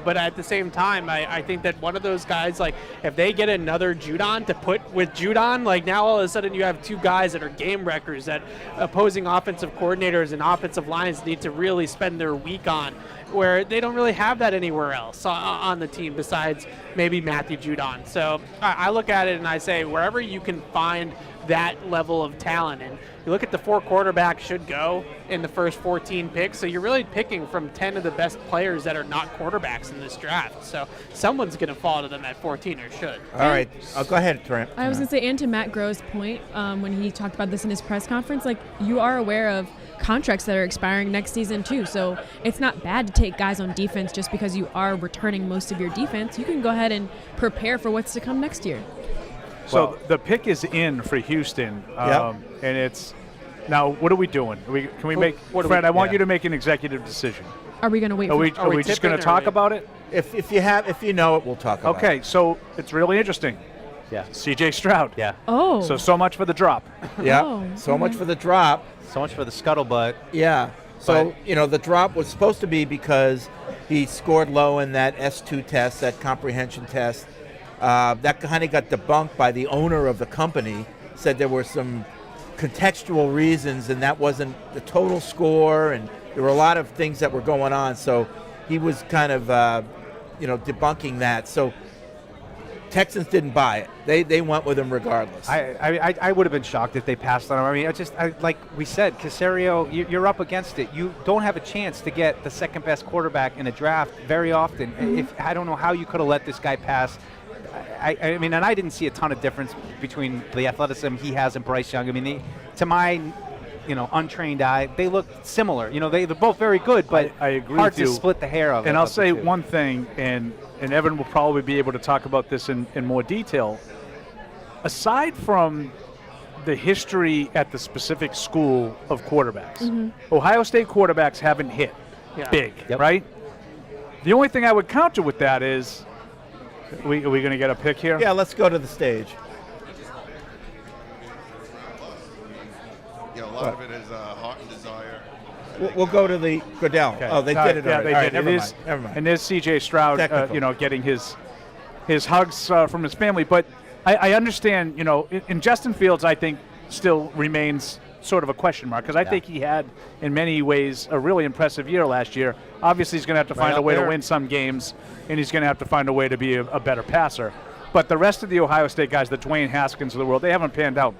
but at the same time, I think that one of those guys, like, if they get another Judon to put with Judon, like, now all of a sudden you have two guys that are game wreckers that opposing offensive coordinators and offensive lines need to really spend their week on, where they don't really have that anywhere else on the team besides maybe Matthew Judon. So I look at it and I say, wherever you can find that level of talent, and you look at the 4 quarterbacks should go in the first 14 picks, so you're really picking from 10 of the best players that are not quarterbacks in this draft. So someone's going to fall to them at 14 or should. All right. Go ahead, Trent. I was going to say, and to Matt Groh's point, when he talked about this in his press conference, like, you are aware of contracts that are expiring next season too, so it's not bad to take guys on defense just because you are returning most of your defense. You can go ahead and prepare for what's to come next year. So the pick is in for Houston, and it's now. What are we doing? Can we make Fred? I want you to make an executive decision. Are we going to wait? Are we just going to talk about it? If you know it, we'll talk about it. Okay, so it's really interesting. Yeah. C.J. Stroud. Yeah. Oh. So much for the drop. Yeah. Oh, So much for the drop. So much for the scuttlebutt. Yeah. So, the drop was supposed to be because he scored low in that S2 test, that comprehension test. That kind of got debunked by the owner of the company, said there were some contextual reasons and that wasn't the total score, and there were a lot of things that were going on. So he was kind of, debunking that. So Texans didn't buy it. They went with him regardless. I would have been shocked if they passed on him. I mean, like we said, Caserio, you're up against it. You don't have a chance to get the second best quarterback in a draft very often. If I don't know how you could have let this guy pass. I mean, and I didn't see a ton of difference between the athleticism he has and Bryce Young. I mean, to my untrained eye, they look similar. They're both very good, but I agree hard with you. to split the hair of it. And I'll of the say two. one thing, and Evan will probably be able to talk about this in more detail. Aside from the history at the specific school of quarterbacks, Ohio State quarterbacks haven't hit big, right? The only thing I would counter with that is, are we going to get a pick here? Yeah, let's go to the stage. A lot of it is heart and desire. We'll go to the Goodell. Okay. Oh, they did it already. They All did. right, never mind. And there's C.J. Stroud, Technical. getting his hugs from his family. But I understand, in Justin Fields, I think still remains sort of a question mark because I think he had, in many ways, a really impressive year last year. Obviously, he's going to have to find a way to win some games, and he's going to have to find a way to be a better passer. But the rest of the Ohio State guys, the Dwayne Haskins of the world, they haven't panned out.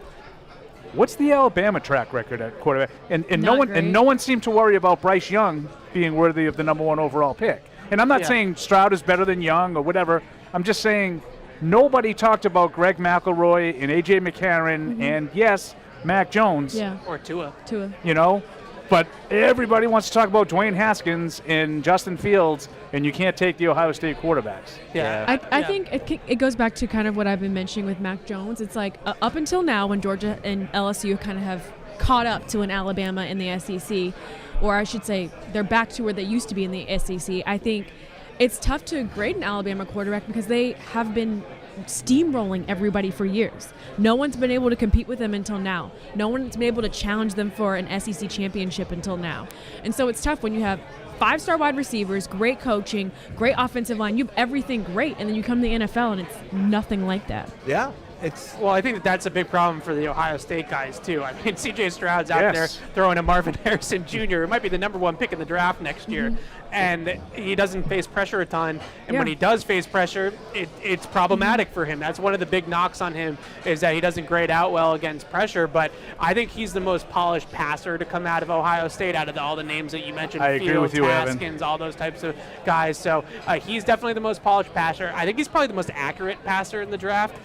What's the Alabama track record at quarterback? And no one seemed to worry about Bryce Young being worthy of the number 1 overall pick. And I'm not saying Stroud is better than Young or whatever. I'm just saying nobody talked about Greg McElroy and A.J. McCarron and, yes, Mac Jones. Yeah. Or Tua. But everybody wants to talk about Dwayne Haskins and Justin Fields, and you can't take the Ohio State quarterbacks. I think it goes back to kind of what I've been mentioning with Mac Jones. It's like up until now when Georgia and LSU kind of have caught up to an Alabama in the SEC, or I should say they're back to where they used to be in the SEC, I think it's tough to grade an Alabama quarterback because they have been steamrolling everybody for years. No one's been able to compete with them until now. No one's been able to challenge them for an SEC championship until now. And so it's tough when you have 5-star wide receivers, great coaching, great offensive line. You have everything great, and then you come to the NFL and it's nothing like that. Yeah. Well, I think that's a big problem for the Ohio State guys, too. I mean, C.J. Stroud's out there throwing a Marvin Harrison Jr. It might be the number 1 pick in the draft next year. And he doesn't face pressure a ton. And when he does face pressure, it's problematic for him. That's one of the big knocks on him is that he doesn't grade out well against pressure. But I think he's the most polished passer to come out of Ohio State out of all the names that you mentioned. I agree with you, Haskins, Evan. all those types of guys. So he's definitely the most polished passer. I think he's probably the most accurate passer in the draft.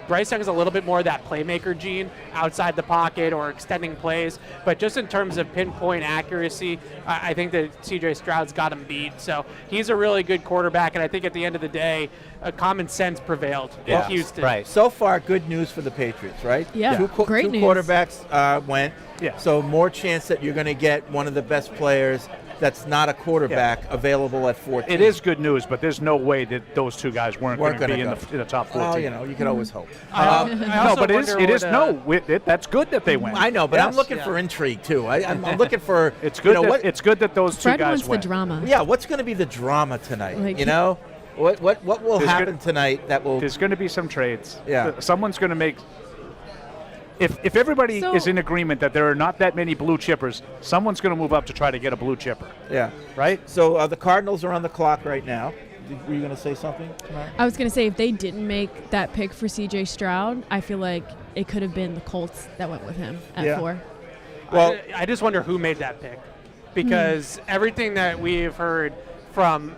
Bryce Young is a little bit more of that playmaker gene outside the pocket or extending plays. But just in terms of pinpoint accuracy, I think that C.J. Stroud's got him beat. So he's a really good quarterback, and I think at the end of the day, common sense prevailed in Houston. Right. So far, good news for the Patriots, right? Yeah, great news. Two quarterbacks went. Yeah. So more chance that you're going to get one of the best players that's not a quarterback available at 14. It is good news, but there's no way that those two guys weren't going to be in the top 14. Well, you can always hope. No, but that's good that they went. I know, but I'm looking for intrigue too. I'm looking for. It's good. It's good that those two Fred guys wants went. the drama. Yeah, what's going to be the drama tonight? What will happen tonight that will? There's going to be some trades. Yeah. Someone's going to make. If everybody is in agreement that there are not that many blue chippers, someone's going to move up to try to get a blue chipper. Yeah. Right? So the Cardinals are on the clock right now. Were you going to say something, Tamara? I was going to say if they didn't make that pick for C.J. Stroud, I feel like it could have been the Colts that went with him at 4. Well, I just wonder who made that pick because everything that we've heard from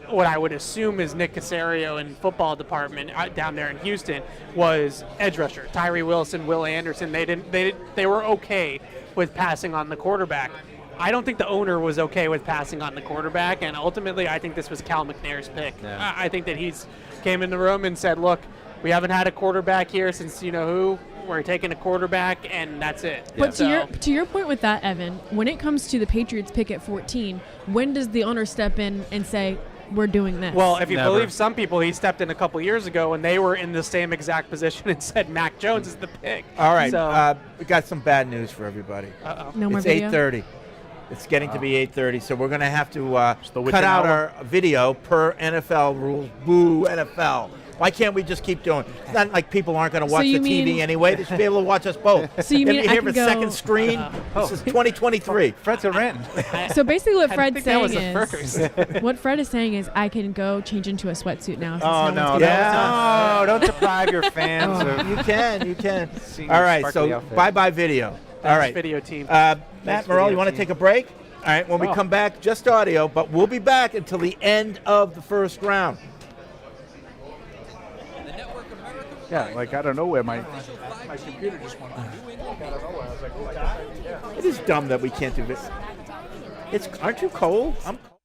what I would assume is Nick Caserio and football department down there in Houston was edge rusher Tyree Wilson, Will Anderson. They were okay with passing on the quarterback. I don't think the owner was okay with passing on the quarterback, and ultimately I think this was Cal McNair's pick. Yeah. I think that he's came in the room and said, look, we haven't had a quarterback here since who. We're taking a quarterback, and that's it. But to your point with that, Evan, when it comes to the Patriots pick at 14, when does the owner step in and say, we're doing this? Well, if you believe some people, he stepped in a couple years ago when they were in the same exact position and said Mac Jones is the pick. All right, So, we got some bad news for everybody. No more It's video? 8:30. It's getting to be 8:30, so we're going to have to cut witching out hour? our video per NFL rules. Boo, NFL. Why can't we just keep doing? It's not like people aren't going to watch the you TV mean- anyway. They should be able to watch us both. So you Get mean me I here can for go- second screen? This is 2023. Fred's a rant. So basically what I Fred's think that was saying the is, first. what Fred is saying is I can go change into a sweatsuit now. Since Oh, no no. one's gonna- Don't deprive your fans of You can. seeing All your right, sparkly so outfit. bye-bye video. All right. video team. Matt Thanks, Morrell, video you want to team. take a break? All right, when we come back, just audio, but we'll be back until the end of the first round. The Network America Yeah, like out of nowhere, my computer just went. Like, out of nowhere, I was like, oh, yeah. It is dumb that we can't do this. Aren't you cold? I'm cold.